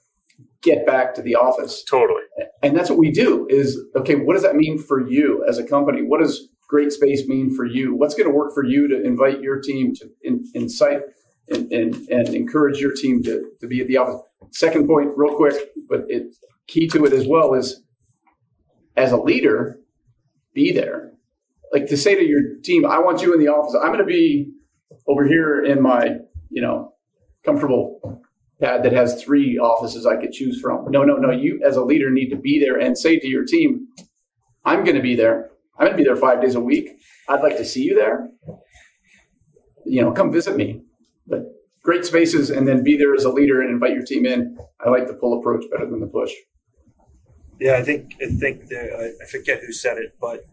get back to the office. Totally. And that's what we do is, okay, what does that mean for you as a company? What does great space mean for you? What's going to work for you to invite your team to incite and encourage your team to be at the office? Second point, real quick, but key to it as well is, as a leader, be there. Like to say to your team, I want you in the office. I'm going to be over here in my, comfortable pad that has 3 offices I could choose from. No. You as a leader need to be there and say to your team, I'm going to be there. I'm going to be there 5 days a week. I'd like to see you there. Come visit me. But great spaces, and then be there as a leader and invite your team in. I like the pull approach better than the push. Yeah, I think I forget who said it, but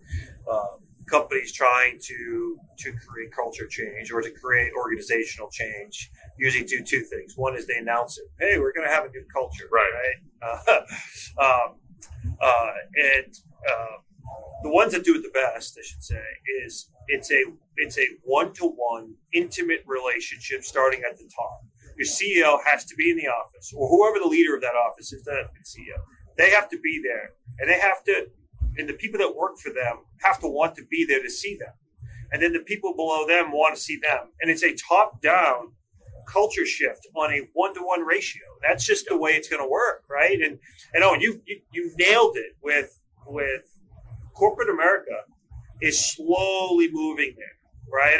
companies trying to create culture change or to create organizational change usually do 2 things. One is they announce it. Hey, we're going to have a new culture, right? The ones that do it the best, I should say, is it's a one-to-one intimate relationship starting at the top. Your CEO has to be in the office, or whoever the leader of that office is, the CEO. They have to be there, and the people that work for them have to want to be there to see them. And then the people below them want to see them. And it's a top-down culture shift on a one-to-one ratio. That's just the way it's going to work, right? And Owen, you nailed it with corporate America is slowly moving there, right?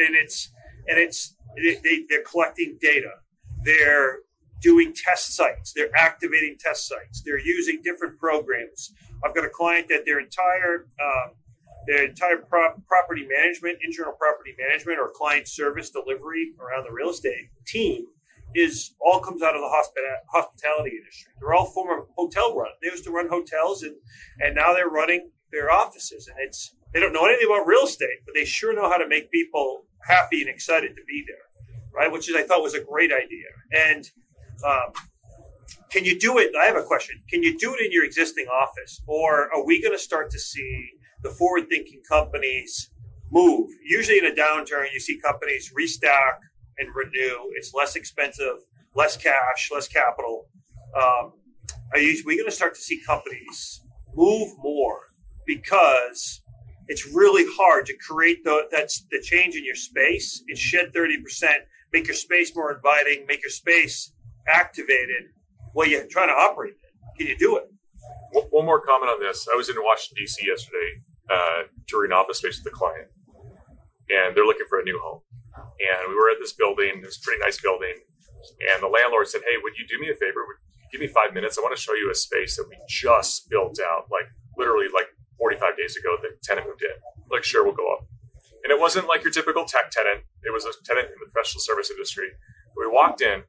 They're collecting data. They're doing test sites. They're activating test sites. They're using different programs. I've got a client that their entire property management, internal property management, or client service delivery around the real estate team all comes out of the hospitality industry. They're all former hotel run. They used to run hotels, and now they're running their offices. And they don't know anything about real estate, but they sure know how to make people happy and excited to be there, right? Which I thought was a great idea. And can you do it? I have a question. Can you do it in your existing office, or are we going to start to see the forward-thinking companies move? Usually in a downturn, you see companies restock and renew. It's less expensive, less cash, less capital. Are we going to start to see companies move more because it's really hard to create the change in your space and shed 30%, make your space more inviting, make your space activated while you're trying to operate it? Can you do it? One more comment on this. I was in Washington, D.C. yesterday touring office space with a client, and they're looking for a new home. And we were at this building, this pretty nice building, and the landlord said, hey, would you do me a favor? Would you give me 5 minutes? I want to show you a space that we just built out, literally 45 days ago. The tenant moved in. Sure, we'll go up. And it wasn't like your typical tech tenant. It was a tenant in the professional service industry. We walked in,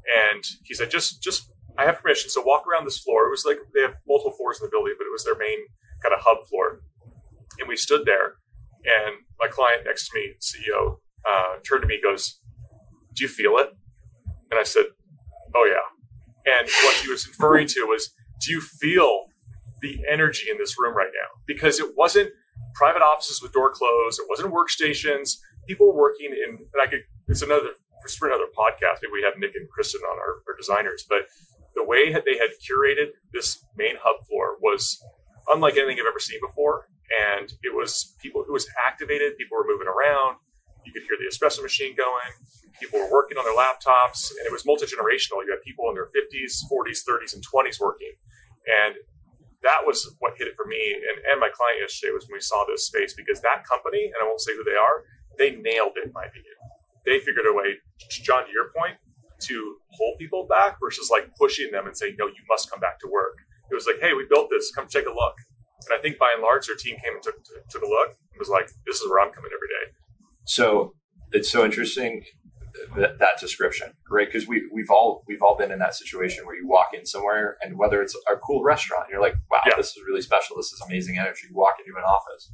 and he said, just I have permission, so walk around this floor. It was they have multiple floors in the building, but it was their main kind of hub floor. And we stood there, and my client next to me, CEO, turned to me and goes, do you feel it? And I said, oh, yeah. And what he was referring to was, do you feel the energy in this room right now? Because it wasn't private offices with door closed. It wasn't workstations. People were working in, and it's for another podcast. Maybe we have Nick and Kristen on our designers, but the way that they had curated this main hub floor was unlike anything I've ever seen before. And it was activated. People were moving around. You could hear the espresso machine going. People were working on their laptops, and it was multi-generational. You had people in their 50s, 40s, 30s, and 20s working. And that was what hit it for me and my client yesterday was when we saw this space, because that company, and I won't say who they are, they nailed it, in my opinion. They figured a way, John, to your point, to hold people back versus pushing them and saying, no, you must come back to work. It was hey, we built this. Come take a look. And I think by and large, their team came and took a look and was like, this is where I'm coming every day. So it's so interesting that description, right? Because we've all been in that situation where you walk in somewhere, and whether it's a cool restaurant, you're like, wow, this is really special. This is amazing energy. You walk into an office.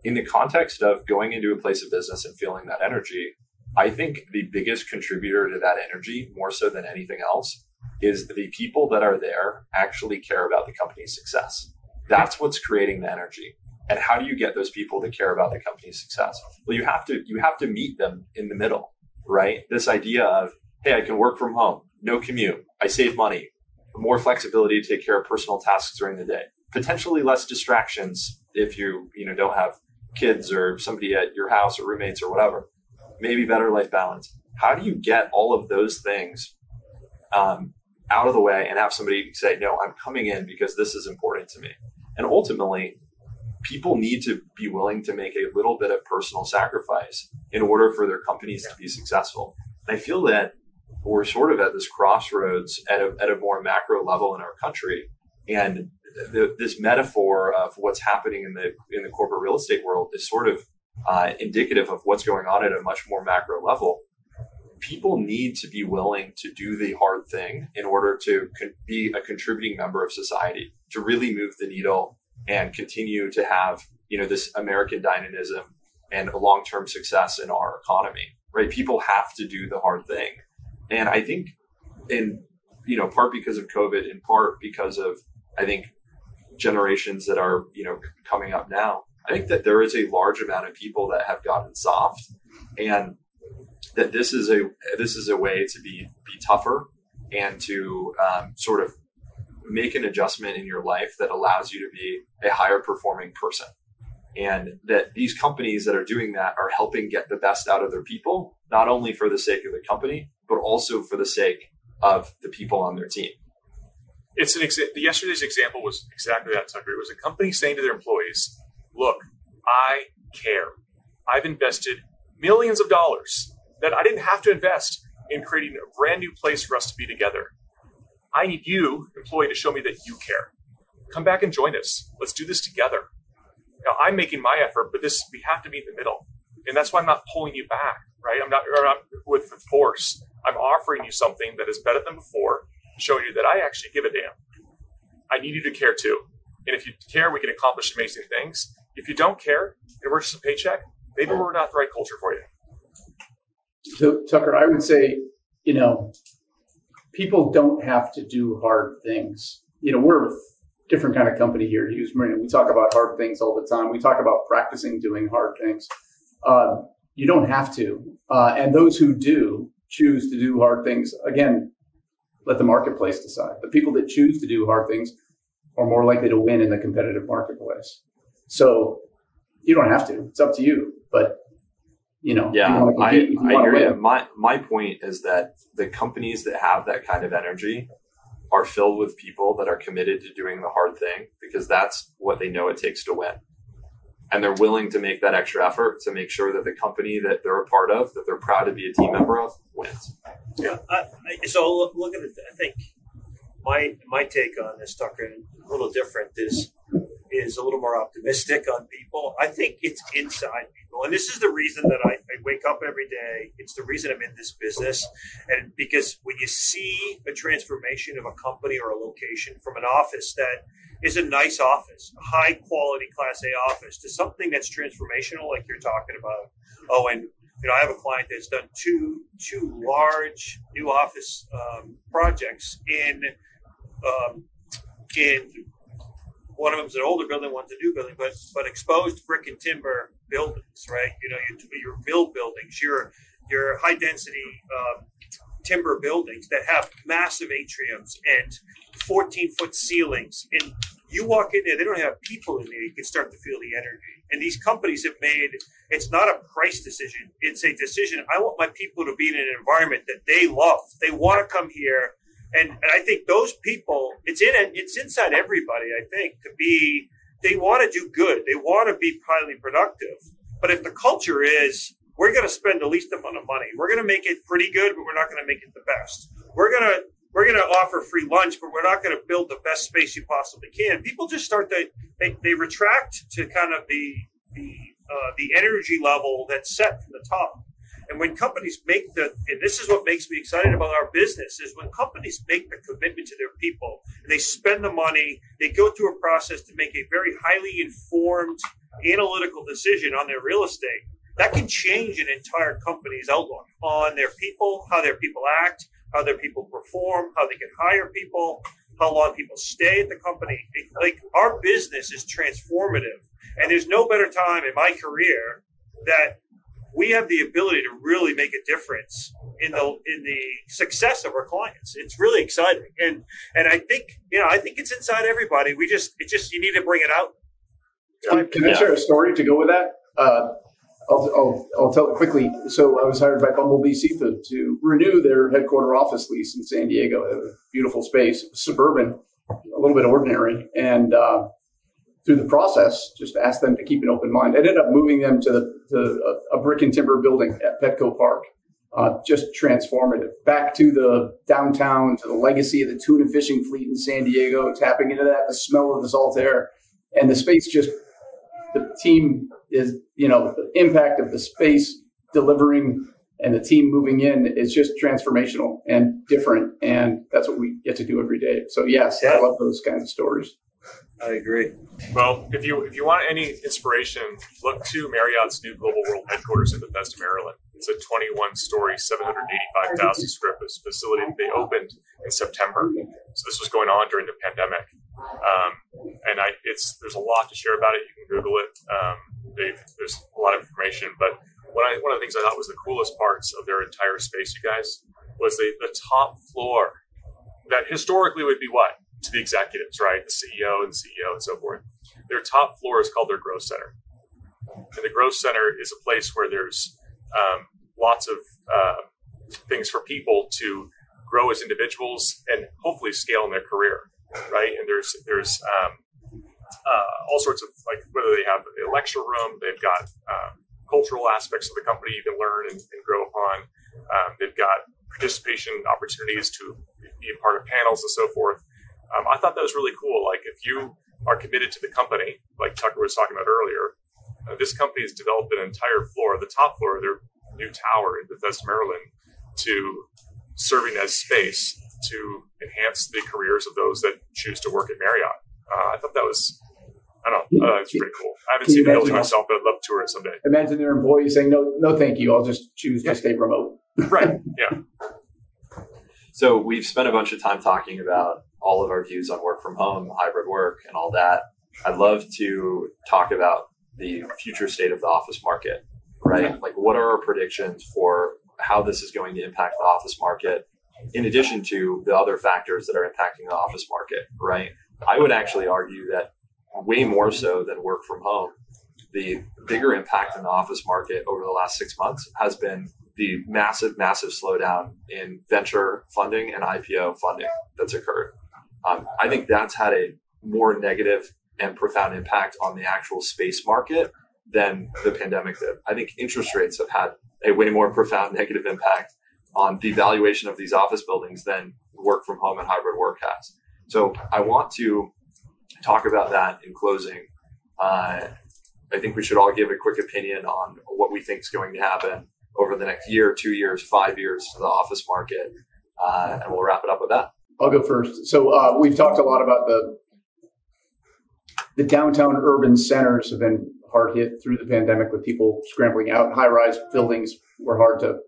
In the context of going into a place of business and feeling that energy, I think the biggest contributor to that energy, more so than anything else, is the people that are there actually care about the company's success. That's what's creating the energy. And how do you get those people to care about the company's success? Well, you have to meet them in the middle, right? This idea of, hey, I can work from home, no commute, I save money, more flexibility to take care of personal tasks during the day, potentially less distractions if you don't have kids or somebody at your house or roommates or whatever, maybe better life balance. How do you get all of those things out of the way and have somebody say, no, I'm coming in because this is important to me? And ultimately, people need to be willing to make a little bit of personal sacrifice in order for their companies to be successful. And I feel that we're sort of at this crossroads at a more macro level in our country. And this metaphor of what's happening in the corporate real estate world is sort of indicative of what's going on at a much more macro level. People need to be willing to do the hard thing in order to be a contributing member of society, to really move the needle and continue to have, this American dynamism and a long-term success in our economy, right? People have to do the hard thing. And I think in, part because of COVID, in part because of, I think, generations that are, coming up now, I think that there is a large amount of people that have gotten soft, and that this is a way to be tougher and to sort of make an adjustment in your life that allows you to be a higher performing person. And that these companies that are doing that are helping get the best out of their people, not only for the sake of the company, but also for the sake of the people on their team. It's yesterday's example was exactly that, Tucker. It was a company saying to their employees, look, I care. I've invested millions of dollars that I didn't have to invest in creating a brand new place for us to be together. I need you, employee, to show me that you care. Come back and join us. Let's do this together. Now, I'm making my effort, but we have to be in the middle. And that's why I'm not pulling you back, right? I'm not with the force. I'm offering you something that is better than before, showing you that I actually give a damn. I need you to care too. And if you care, we can accomplish amazing things. If you don't care, and we're just a paycheck, maybe we're not the right culture for you. So, Tucker, I would say, people don't have to do hard things. We're a different kind of company here at Hughes Marina. We talk about hard things all the time. We talk about practicing doing hard things. You don't have to. And those who do choose to do hard things, again, let the marketplace decide. The people that choose to do hard things are more likely to win in the competitive marketplace. So you don't have to. It's up to you. But I hear you. My point is that the companies that have that kind of energy are filled with people that are committed to doing the hard thing because that's what they know it takes to win. And they're willing to make that extra effort to make sure that the company that they're a part of, that they're proud to be a team member of, wins. Yeah. So look at it. I think my take on this, Tucker, a little different, is a little more optimistic on people. I think it's inside people. And this is the reason that I wake up every day. It's the reason I'm in this business. And because when you see a transformation of a company or a location from an office that is a nice office, a high quality Class A office, to something that's transformational, like you're talking about, Owen. I have a client that's done two large new office projects in one of them's an older building, one's a new building, but exposed brick and timber buildings, right? Your mill buildings, your high density timber buildings that have massive atriums and 14-foot ceilings. And you walk in there, they don't have people in there. You can start to feel the energy. And these companies have made, it's not a price decision. It's a decision. I want my people to be in an environment that they love. They want to come here. And I think those people, it's inside everybody, I think, they want to do good. They want to be highly productive. But if the culture is, we're going to spend the least amount of money, we're going to make it pretty good, but we're not going to make it the best. We're going to we're going to offer free lunch, but we're not going to build the best space you possibly can. People just start to they retract to kind of the energy level that's set from the top. And when companies and this is what makes me excited about our business, is when companies make the commitment to their people and they spend the money, they go through a process to make a very highly informed, analytical decision on their real estate. That can change an entire company's outlook on their people, how their people act, how their people perform, how they can hire people, how long people stay at the company. Like, our business is transformative. And there's no better time in my career that we have the ability to really make a difference in the success of our clients. It's really exciting. And I think it's inside everybody. You need to bring it out. Can I share a story to go with that? I'll tell it quickly. So I was hired by Bumblebee Seafood to renew their headquarter office lease in San Diego. A beautiful space, suburban, a little bit ordinary. And through the process, just asked them to keep an open mind. I ended up moving them to a brick and timber building at Petco Park. Just transformative. Back to the downtown, to the legacy of the tuna fishing fleet in San Diego, tapping into that, the smell of the salt air. And the space the team is, the impact of the space delivering and the team moving in is just transformational and different. And that's what we get to do every day. So yes, I love those kinds of stories. I agree. Well, if you want any inspiration, look to Marriott's new Global World headquarters in Bethesda, Maryland. It's a 21-story, 785,000 square foot facility that they opened in September. So this was going on during the pandemic, and there's a lot to share about it. You can Google it. There's a lot of information, but one of the things I thought was the coolest parts of their entire space, you guys, was the top floor that historically would be what? To the executives, right? The CEO and so forth. Their top floor is called their growth center. And the growth center is a place where there's lots of things for people to grow as individuals and hopefully scale in their career, right? And there's all sorts of, like, whether they have a lecture room, they've got cultural aspects of the company you can learn and grow upon. They've got participation opportunities to be a part of panels and so forth. I thought that was really cool. Like, if you are committed to the company, like Tucker was talking about earlier, this company has developed an entire floor, the top floor of their new tower in Bethesda, Maryland, to serving as space to enhance the careers of those that choose to work at Marriott. I thought that was, it's pretty cool. I haven't seen the building myself, but I'd love to tour it someday. Imagine their employees saying, no, thank you. I'll just choose to stay remote. Right. Yeah. So we've spent a bunch of time talking about all of our views on work from home, hybrid work, and all that. I'd love to talk about the future state of the office market, right? Like, what are our predictions for how this is going to impact the office market, in addition to the other factors that are impacting the office market, right? I would actually argue that way more so than work from home, the bigger impact in the office market over the last 6 months has been the massive slowdown in venture funding and IPO funding that's occurred. I think that's had a more negative and profound impact on the actual space market than the pandemic did. I think interest rates have had a way more profound negative impact on the valuation of these office buildings than work from home and hybrid work has. So I want to talk about that in closing. I think we should all give a quick opinion on what we think is going to happen over the next year, 2 years, 5 years to the office market. And we'll wrap it up with that. I'll go first. So we've talked a lot about the downtown urban centers have been hard hit through the pandemic with people scrambling out. High-rise buildings were hard to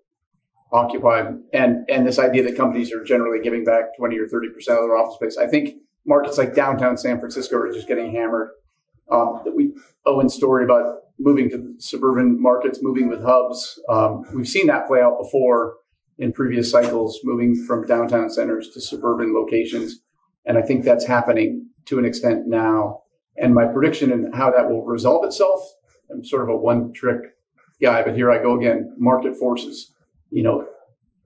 occupy. And this idea that companies are generally giving back 20 or 30% of their office space. I think markets like downtown San Francisco are just getting hammered. Owen's story about moving to suburban markets, moving with hubs. We've seen that play out before in previous cycles, moving from downtown centers to suburban locations. And I think that's happening to an extent now. And my prediction in how that will resolve itself, I'm sort of a one-trick guy, but here I go again, market forces.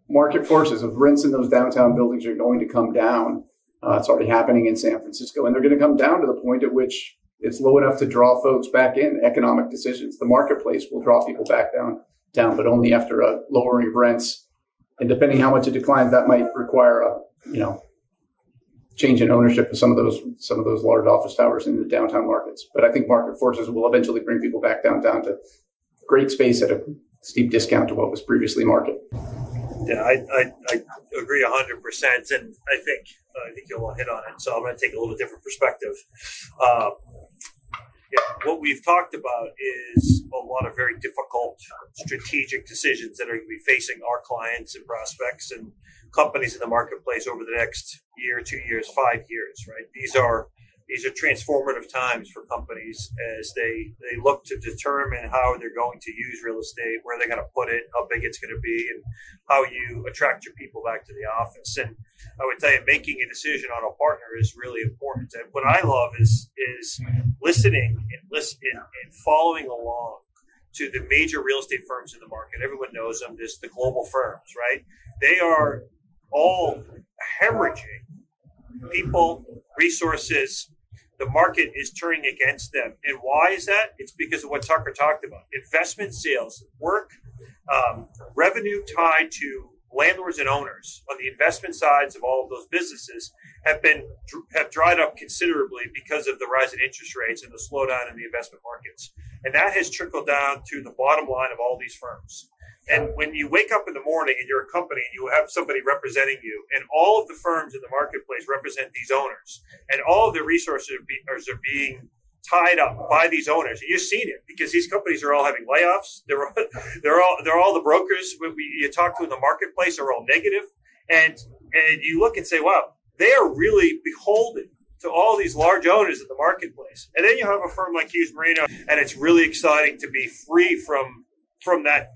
Market forces of rents in those downtown buildings are going to come down. It's already happening in San Francisco, and they're going to come down to the point at which it's low enough to draw folks back in. Economic decisions. The marketplace will draw people back down, but only after a lowering of rents. And depending how much it declines, that might require change in ownership of some of those large office towers in the downtown markets. But I think market forces will eventually bring people back downtown to great space at a steep discount to what was previously market. Yeah, I agree 100%, and I think you'll hit on it. So I'm going to take a little different perspective. What we've talked about is a lot of very difficult strategic decisions that are going to be facing our clients and prospects and companies in the marketplace over the next year, 2 years, 5 years, right? These are transformative times for companies as they look to determine how they're going to use real estate, where they're going to put it, how big it's going to be, and how you attract your people back to the office. And I would tell you, making a decision on a partner is really important. And what I love is listening and following along to the major real estate firms in the market. Everyone knows them. There's the global firms, right? They are all hemorrhaging people, resources. The market is turning against them. And why is that? It's because of what Tucker talked about. Investment sales, work, revenue tied to landlords and owners on the investment sides of all of those businesses have dried up considerably because of the rise in interest rates and the slowdown in the investment markets. And that has trickled down to the bottom line of all these firms. And when you wake up in the morning and you're a company and you have somebody representing you, and all of the firms in the marketplace represent these owners, and all of their resources are being tied up by these owners, and you've seen it because these companies are all having layoffs. They're all the brokers you talk to in the marketplace are all negative, and you look and say, wow, they are really beholden to all these large owners in the marketplace. And then you have a firm like Hughes Marino, and it's really exciting to be free from that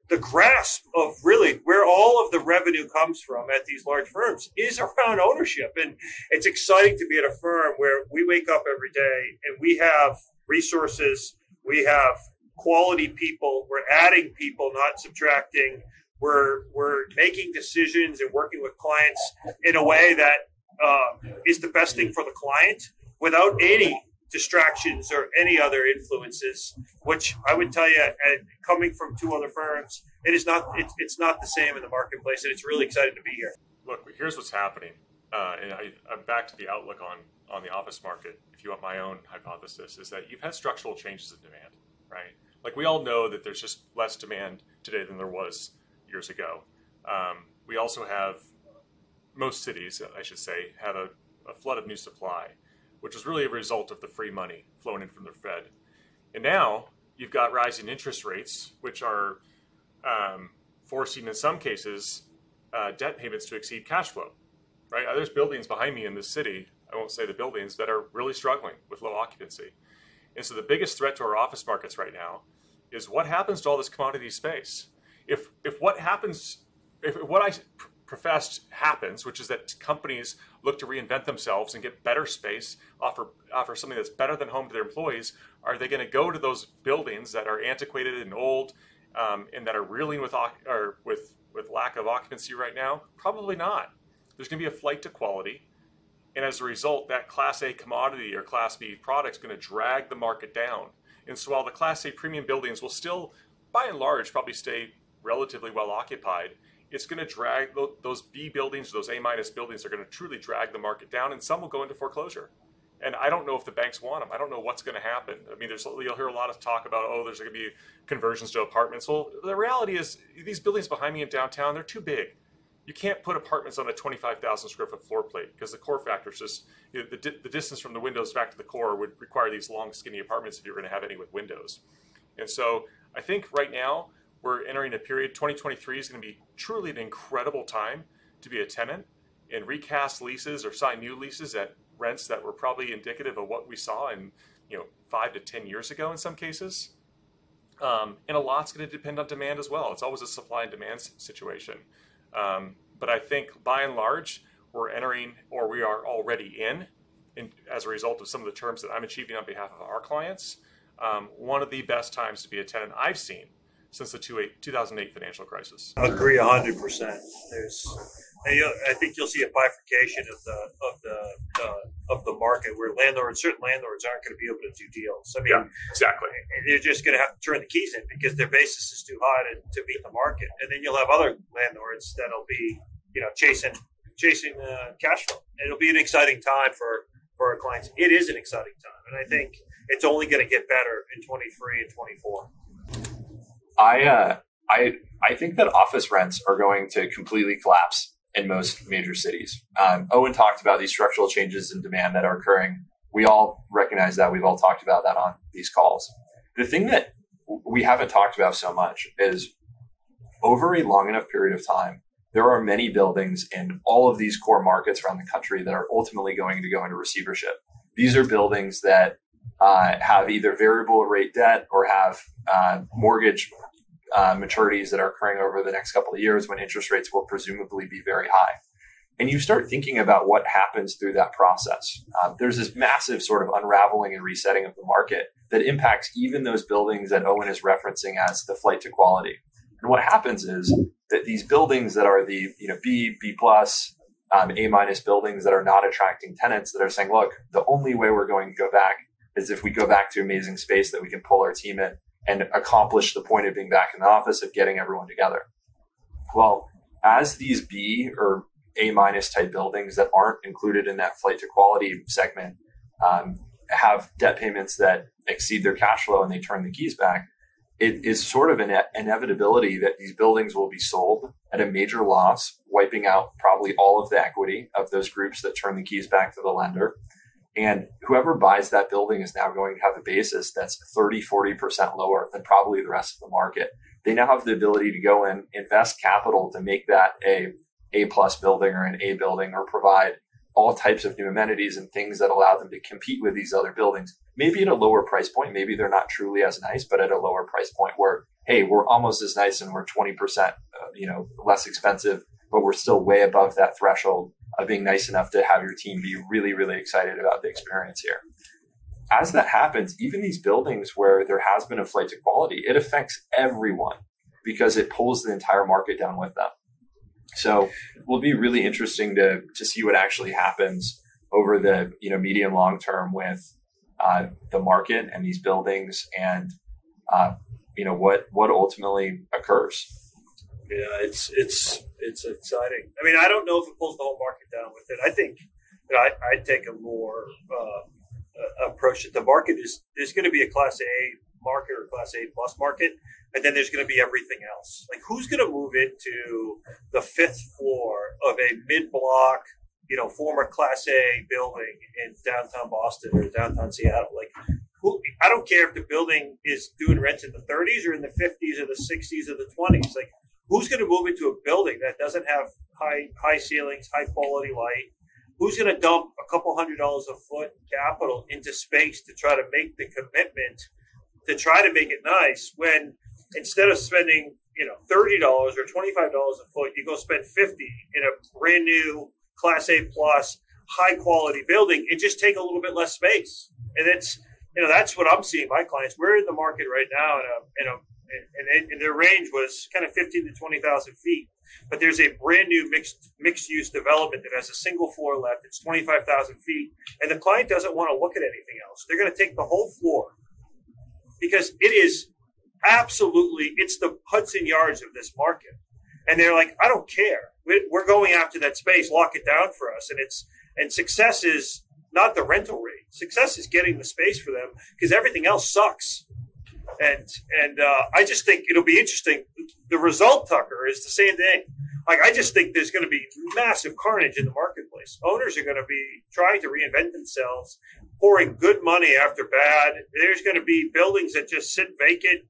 the grasp of really where all of the revenue comes from at these large firms is around ownership. And it's exciting to be at a firm where we wake up every day and we have resources, we have quality people, we're adding people, not subtracting. We're making decisions and working with clients in a way that is the best thing for the client without any distractions or any other influences, which I would tell you, coming from two other firms, it's not the same in the marketplace, and it's really exciting to be here. Look, here's what's happening, and I'm back to the outlook on the office market. If you want my own hypothesis, is that you've had structural changes in demand, right? Like we all know that there's just less demand today than there was years ago. We also have, most cities, I should say, have a flood of new supply, which is really a result of the free money flowing in from the Fed. And now you've got rising interest rates, which are forcing, in some cases, debt payments to exceed cash flow, right? There's buildings behind me in this city, I won't say the buildings, that are really struggling with low occupancy. And so the biggest threat to our office markets right now is what happens to all this commodity space. If what I professed happens, which is that companies look to reinvent themselves and get better space, offer something that's better than home to their employees, are they going to go to those buildings that are antiquated and old and that are reeling with lack of occupancy right now? Probably not. There's going to be a flight to quality, and as a result, that Class A commodity or Class B product is going to drag the market down. And so while the Class A premium buildings will still, by and large, probably stay relatively well occupied, it's going to drag those B buildings, those A- buildings are going to truly drag the market down, and some will go into foreclosure. And I don't know if the banks want them. I don't know what's going to happen. I mean, you'll hear a lot of talk about, there's going to be conversions to apartments. Well, the reality is these buildings behind me in downtown, they're too big. You can't put apartments on a 25,000 square foot floor plate because the core factor is just, the distance from the windows back to the core would require these long, skinny apartments if you're going to have any with windows. And so I think right now, we're entering a period, 2023 is going to be truly an incredible time to be a tenant and recast leases or sign new leases at rents that were probably indicative of what we saw in 5 to 10 years ago in some cases. And a lot's going to depend on demand as well. It's always a supply and demand situation. But I think by and large, we're entering, or we are already in as a result of some of the terms that I'm achieving on behalf of our clients, one of the best times to be a tenant I've seen since the 2008 financial crisis. I agree 100%. I think you'll see a bifurcation of the market where certain landlords aren't going to be able to do deals. I mean, yeah, exactly. They're just going to have to turn the keys in because their basis is too high to beat the market. And then you'll have other landlords that'll be, chasing cash flow. It'll be an exciting time for our clients. It is an exciting time, and I think it's only going to get better in 23 and 24. I think that office rents are going to completely collapse in most major cities. Owen talked about these structural changes in demand that are occurring. We all recognize that. We've all talked about that on these calls. The thing that we haven't talked about so much is over a long enough period of time, there are many buildings in all of these core markets around the country that are ultimately going to go into receivership. These are buildings that have either variable rate debt or have mortgage maturities that are occurring over the next couple of years when interest rates will presumably be very high. And you start thinking about what happens through that process. There's this massive sort of unraveling and resetting of the market that impacts even those buildings that Owen is referencing as the flight to quality. And what happens is that these buildings that are the B plus, A minus buildings that are not attracting tenants that are saying, look, the only way we're going to go back is if we go back to amazing space that we can pull our team in and accomplish the point of being back in the office of getting everyone together. Well, as these B or A minus type buildings that aren't included in that flight to quality segment have debt payments that exceed their cash flow and they turn the keys back, it is sort of an inevitability that these buildings will be sold at a major loss, wiping out probably all of the equity of those groups that turn the keys back to the lender. And whoever buys that building is now going to have a basis that's 30, 40% lower than probably the rest of the market. They now have the ability to go and invest capital to make that A plus building or an A building, or provide all types of new amenities and things that allow them to compete with these other buildings, maybe at a lower price point. Maybe they're not truly as nice, but at a lower price point where, hey, we're almost as nice and we're 20%, less expensive, but we're still way above that threshold of being nice enough to have your team be really, really excited about the experience here. As that happens, even these buildings where there has been a flight to quality, it affects everyone because it pulls the entire market down with them. So it will be really interesting to see what actually happens over the medium long term with the market and these buildings, and what ultimately occurs. Yeah, it's exciting. I mean, I don't know if it pulls the whole market down with it. I think I'd take a more approach that the market there's going to be a Class A market or Class A plus market, and then there's going to be everything else. Like, who's going to move into the fifth floor of a mid-block, former Class A building in downtown Boston or downtown Seattle? Like, I don't care if the building is doing rents in the 30s or in the 50s or the 60s or the 20s. Like, who's going to move into a building that doesn't have high ceilings, high quality light? Who's going to dump a couple $100 a foot capital into space to try to make the commitment to try to make it nice, when instead of spending $30 or $25 a foot, you go spend $50 in a brand new Class A plus high quality building and just take a little bit less space? And it's that's what I'm seeing my clients. We're in the market right now and their range was kind of 15 to 20,000 feet. But there's a brand new mixed use development that has a single floor left. It's 25,000 feet, and the client doesn't want to look at anything else. They're going to take the whole floor because it is absolutely, it's the Hudson Yards of this market. And they're like, I don't care. We're going after that space. Lock it down for us. And success is not the rental rate. Success is getting the space for them because everything else sucks. And I just think it'll be interesting. The result, Tucker, is the same thing. Like, I just think there's going to be massive carnage in the marketplace. Owners are going to be trying to reinvent themselves, pouring good money after bad. There's going to be buildings that just sit vacant.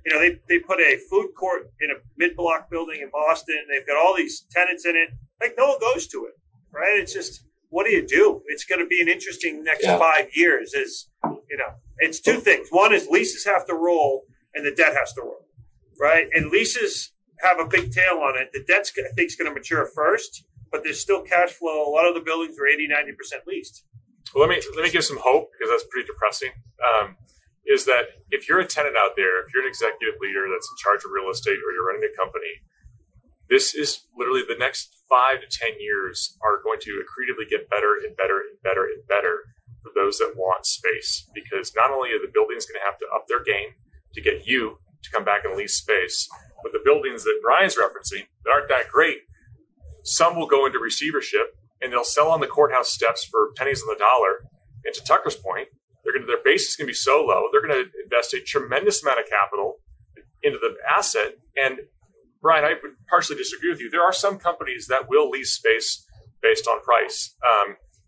They put a food court in a mid-block building in Boston. They've got all these tenants in it. Like, no one goes to it, right? It's just, what do you do? It's going to be an interesting next 5 years. It's two things. One is leases have to roll and the debt has to roll, right? And leases have a big tail on it. The debt, I think, is going to mature first, but there's still cash flow. A lot of the buildings are 80, 90% leased. Well, let me give some hope, because that's pretty depressing. Is that if you're a tenant out there, if you're an executive leader that's in charge of real estate or you're running a company, this is literally the next 5 to 10 years are going to accretively get better and better and better and better for those that want space. Because not only are the buildings going to have to up their game to get you to come back and lease space, but the buildings that Brian's referencing that aren't that great, some will go into receivership and they'll sell on the courthouse steps for pennies on the dollar. And to Tucker's point, their base is going to be so low, they're going to invest a tremendous amount of capital into the asset. And Brian, I would partially disagree with you. There are some companies that will lease space based on price.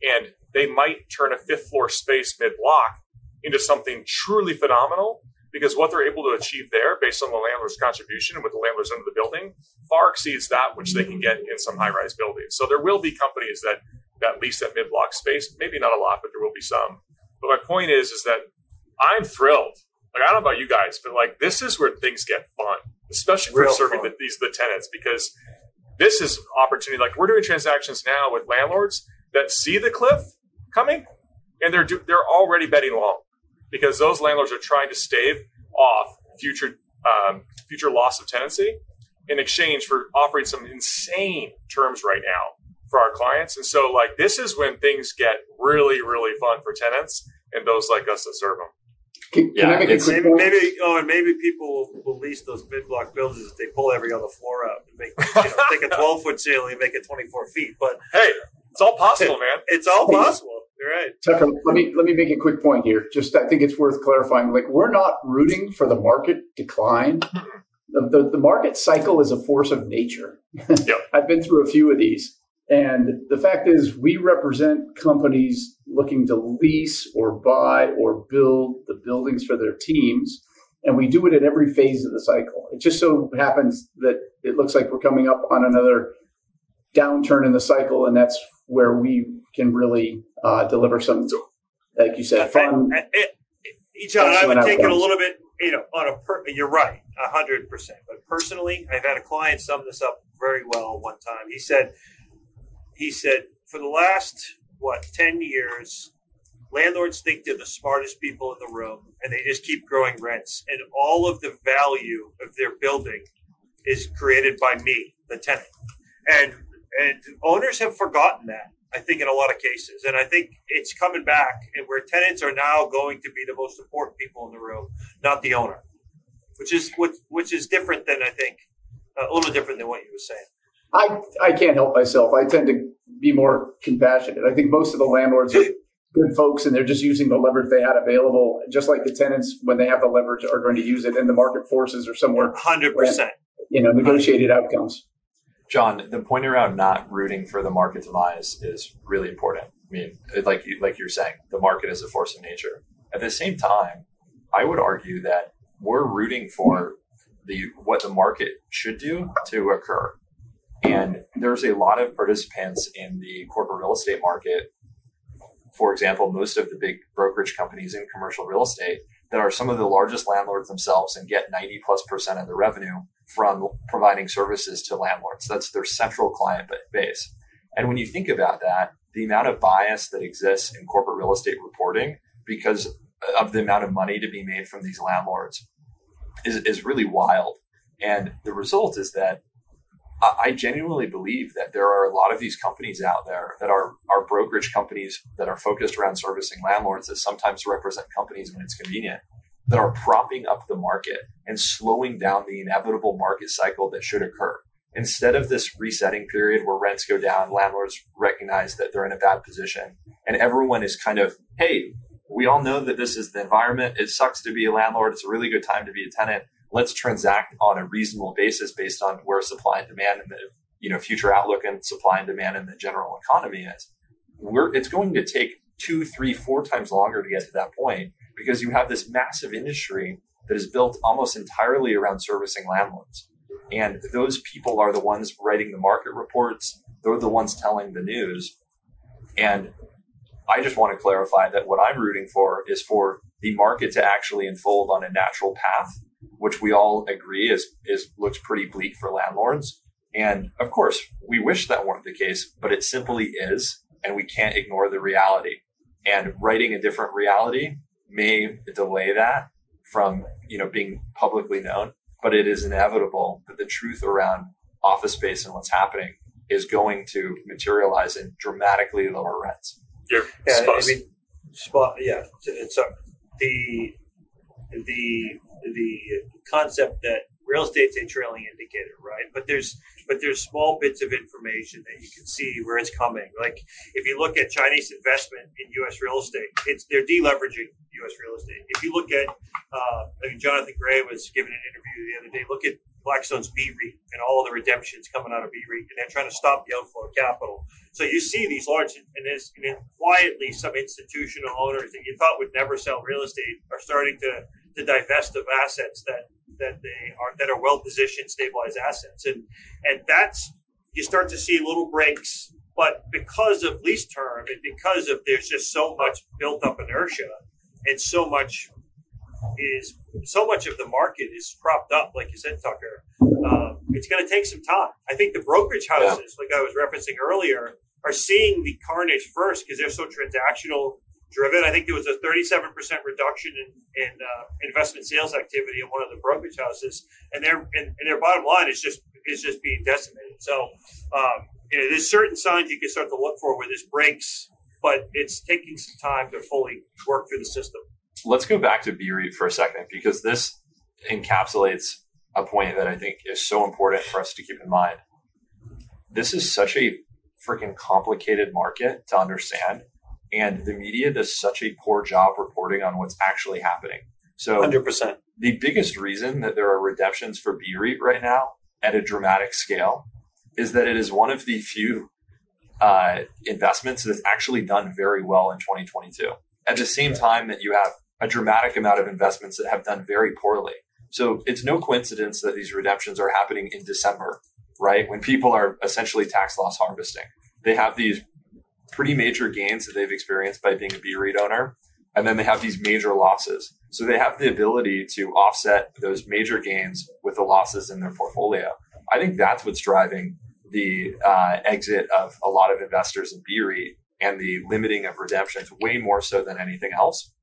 And they might turn a fifth floor space mid-block into something truly phenomenal, because what they're able to achieve there based on the landlord's contribution and with the landlord's under the building far exceeds that which they can get in some high-rise buildings. So there will be companies that lease that mid-block space, maybe not a lot, but there will be some. But my point is that I'm thrilled. Like, I don't know about you guys, but like, this is where things get fun, especially for serving the tenants, because this is opportunity. Like, we're doing transactions now with landlords that see the cliff coming, and they're already betting long, because those landlords are trying to stave off future loss of tenancy in exchange for offering some insane terms right now for our clients. And so, like, this is when things get really, really fun for tenants and those like us that serve them. Can I make a quick point? Maybe people will lease those mid-block buildings if they pull every other floor out and make take a 12-foot ceiling and make it 24 feet. But hey, it's all possible, man. It's all possible. You're right. Tucker, let me make a quick point here. Just, I think it's worth clarifying. Like, we're not rooting for the market decline. The market cycle is a force of nature. Yep. I've been through a few of these. And the fact is, we represent companies looking to lease or buy or build the buildings for their teams. And we do it at every phase of the cycle. It just so happens that it looks like we're coming up on another downturn in the cycle. And that's where we can really deliver some, like you said, fun. John, I would take it a little bit, you're right, 100%. But personally, I've had a client sum this up very well one time. He said, for the last, 10 years, landlords think they're the smartest people in the room, and they just keep growing rents. And all of the value of their building is created by me, the tenant. And owners have forgotten that, I think, in a lot of cases. And I think it's coming back, and where tenants are now going to be the most important people in the room, not the owner, which is different than, I think, a little different than what you were saying. I can't help myself. I tend to be more compassionate. I think most of the landlords are good folks, and they're just using the leverage they had available, just like the tenants, when they have the leverage, are going to use it, and the market forces are somewhere 100%. Negotiated outcomes. John, the point around not rooting for the market demise is really important. I mean, like you're saying, the market is a force of nature. At the same time, I would argue that we're rooting for what the market should do to occur. And there's a lot of participants in the corporate real estate market. For example, most of the big brokerage companies in commercial real estate that are some of the largest landlords themselves and get 90+% of the revenue from providing services to landlords. That's their central client base. And when you think about that, the amount of bias that exists in corporate real estate reporting because of the amount of money to be made from these landlords is really wild. And the result is that I genuinely believe that there are a lot of these companies out there that are brokerage companies that are focused around servicing landlords that sometimes represent companies when it's convenient, that are propping up the market and slowing down the inevitable market cycle that should occur. Instead of this resetting period where rents go down, landlords recognize that they're in a bad position, and everyone is kind of, hey, we all know that this is the environment. It sucks to be a landlord. It's a really good time to be a tenant. Let's transact on a reasonable basis based on where supply and demand and the future outlook and supply and demand in the general economy is. It's going to take 2, 3, 4 times longer to get to that point because you have this massive industry that is built almost entirely around servicing landlords. And those people are the ones writing the market reports. They're the ones telling the news. And I just want to clarify that what I'm rooting for is for the market to actually unfold on a natural path, which we all agree looks pretty bleak for landlords. And of course, we wish that weren't the case, but it simply is, and we can't ignore the reality. And writing a different reality may delay that from, being publicly known, but it is inevitable that the truth around office space and what's happening is going to materialize in dramatically lower rents. It's the concept that real estate's a trailing indicator, right? But there's small bits of information that you can see where it's coming. Like if you look at Chinese investment in U.S. real estate, they're deleveraging U.S. real estate. If you look at, Jonathan Gray was giving an interview the other day. Look at Blackstone's BREIT and all the redemptions coming out of BREIT, and they're trying to stop the outflow of capital. So you see these large, and then quietly some institutional owners that you thought would never sell real estate are starting to divest of assets that are well positioned, stabilized assets, and that's you start to see little breaks. But because of lease term and because of there's just so much built up inertia, and so much of the market is propped up, like you said, Tucker. It's going to take some time. I think the brokerage houses, like I was referencing earlier, are seeing the carnage first because they're so transactional driven. I think there was a 37% reduction in investment sales activity in one of the brokerage houses, and their bottom line is just being decimated. So there's certain signs you can start to look for where this breaks, but it's taking some time to fully work through the system. Let's go back to BREIT for a second, because this encapsulates a point that I think is so important for us to keep in mind. This is such a freaking complicated market to understand, and the media does such a poor job reporting on what's actually happening. So 100%. The biggest reason that there are redemptions for BREIT right now at a dramatic scale is that it is one of the few investments that's actually done very well in 2022. At the same time that you have a dramatic amount of investments that have done very poorly. So it's no coincidence that these redemptions are happening in December, right? When people are essentially tax loss harvesting. They have these pretty major gains that they've experienced by being a BREIT owner, and then they have these major losses. So they have the ability to offset those major gains with the losses in their portfolio. I think that's what's driving the exit of a lot of investors in BREIT and the limiting of redemptions way more so than anything else.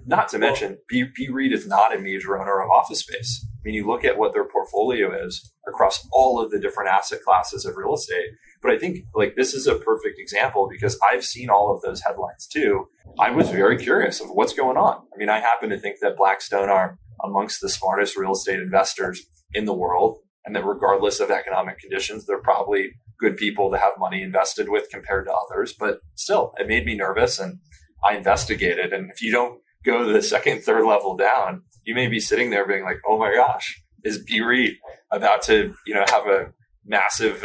Not to mention, BREIT is not a major owner of office space. I mean, you look at what their portfolio is across all of the different asset classes of real estate. But I think this is a perfect example because I've seen all of those headlines too. I was very curious of what's going on. I mean, I happen to think that Blackstone are amongst the smartest real estate investors in the world, and that regardless of economic conditions, they're probably good people to have money invested with compared to others. But still, it made me nervous, and I investigated. And if you don't go to the second, third level down, you may be sitting there being like, oh my gosh, is BREIT about to, have a massive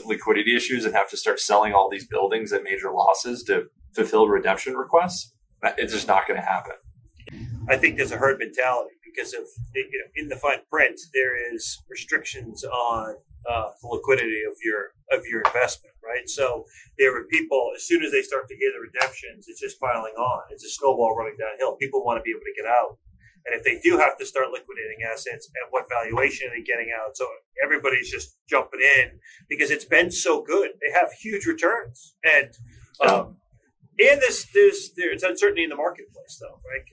liquidity issues and have to start selling all these buildings at major losses to fulfill redemption requests? It's just not going to happen. I think there's a herd mentality because of in the fine print there is restrictions on the liquidity of your investment, right? So there were people, as soon as they start to hear the redemptions, it's just piling on. It's a snowball running downhill. People want to be able to get out. And if they do have to start liquidating assets, at what valuation are they getting out? So everybody's just jumping in because it's been so good. They have huge returns. And there's uncertainty in the marketplace, though, right?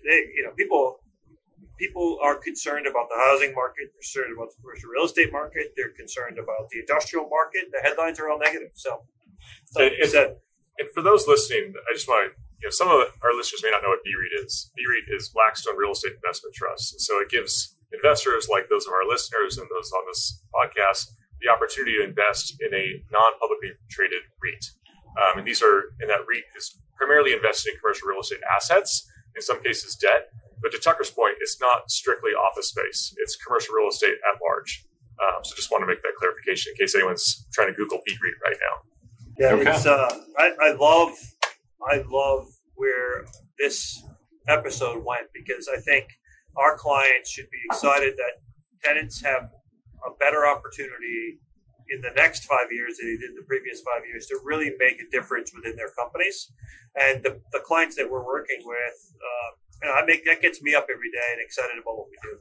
People are concerned about the housing market. They're concerned about the commercial real estate market. They're concerned about the industrial market. The headlines are all negative. And for those listening, I just want to, some of our listeners may not know what BREIT is. BREIT is Blackstone Real Estate Investment Trust. So it gives investors like those of our listeners and those on this podcast the opportunity to invest in a non-publicly traded REIT. And that REIT is primarily invested in commercial real estate assets, in some cases debt. But to Tucker's point, it's not strictly office space. It's commercial real estate at large. So just want to make that clarification in case anyone's trying to Google BREIT right now. Yeah, okay. It's, I love where this episode went because I think our clients should be excited that tenants have a better opportunity in the next 5 years than they did the previous 5 years to really make a difference within their companies. And the clients that we're working with, that gets me up every day and excited about what we do.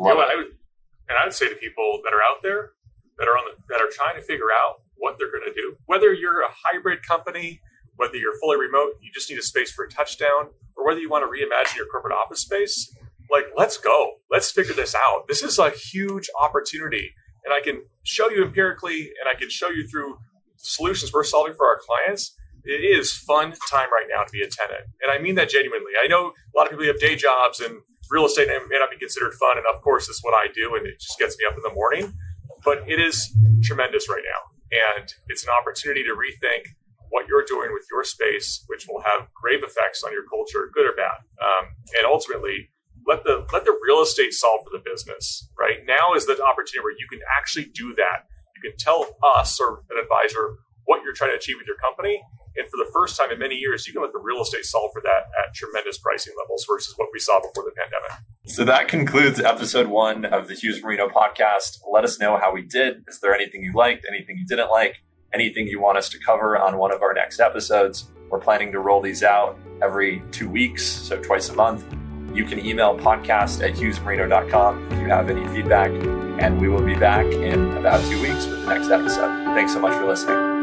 I would say to people that are out there that are trying to figure out what they're going to do, whether you're a hybrid company, whether you're fully remote, you just need a space for a touchdown, or whether you want to reimagine your corporate office space, let's go. Let's figure this out. This is a huge opportunity. And I can show you empirically, and I can show you through solutions we're solving for our clients it is fun time right now to be a tenant. And I mean that genuinely. I know a lot of people have day jobs and real estate may not be considered fun. And of course, it's what I do and it just gets me up in the morning. But it is tremendous right now. And it's an opportunity to rethink what you're doing with your space, which will have grave effects on your culture, good or bad. And ultimately, let the real estate solve for the business, right? Now is the opportunity where you can actually do that. You can tell us or an advisor what you're trying to achieve with your company. And for the first time in many years, you can let the real estate solve for that at tremendous pricing levels versus what we saw before the pandemic. So that concludes episode 1 of the Hughes Marino podcast. Let us know how we did. Is there anything you liked, anything you didn't like, anything you want us to cover on one of our next episodes? We're planning to roll these out every 2 weeks, so twice a month. You can email podcast@hughesmarino.com if you have any feedback, and we will be back in about 2 weeks with the next episode. Thanks so much for listening.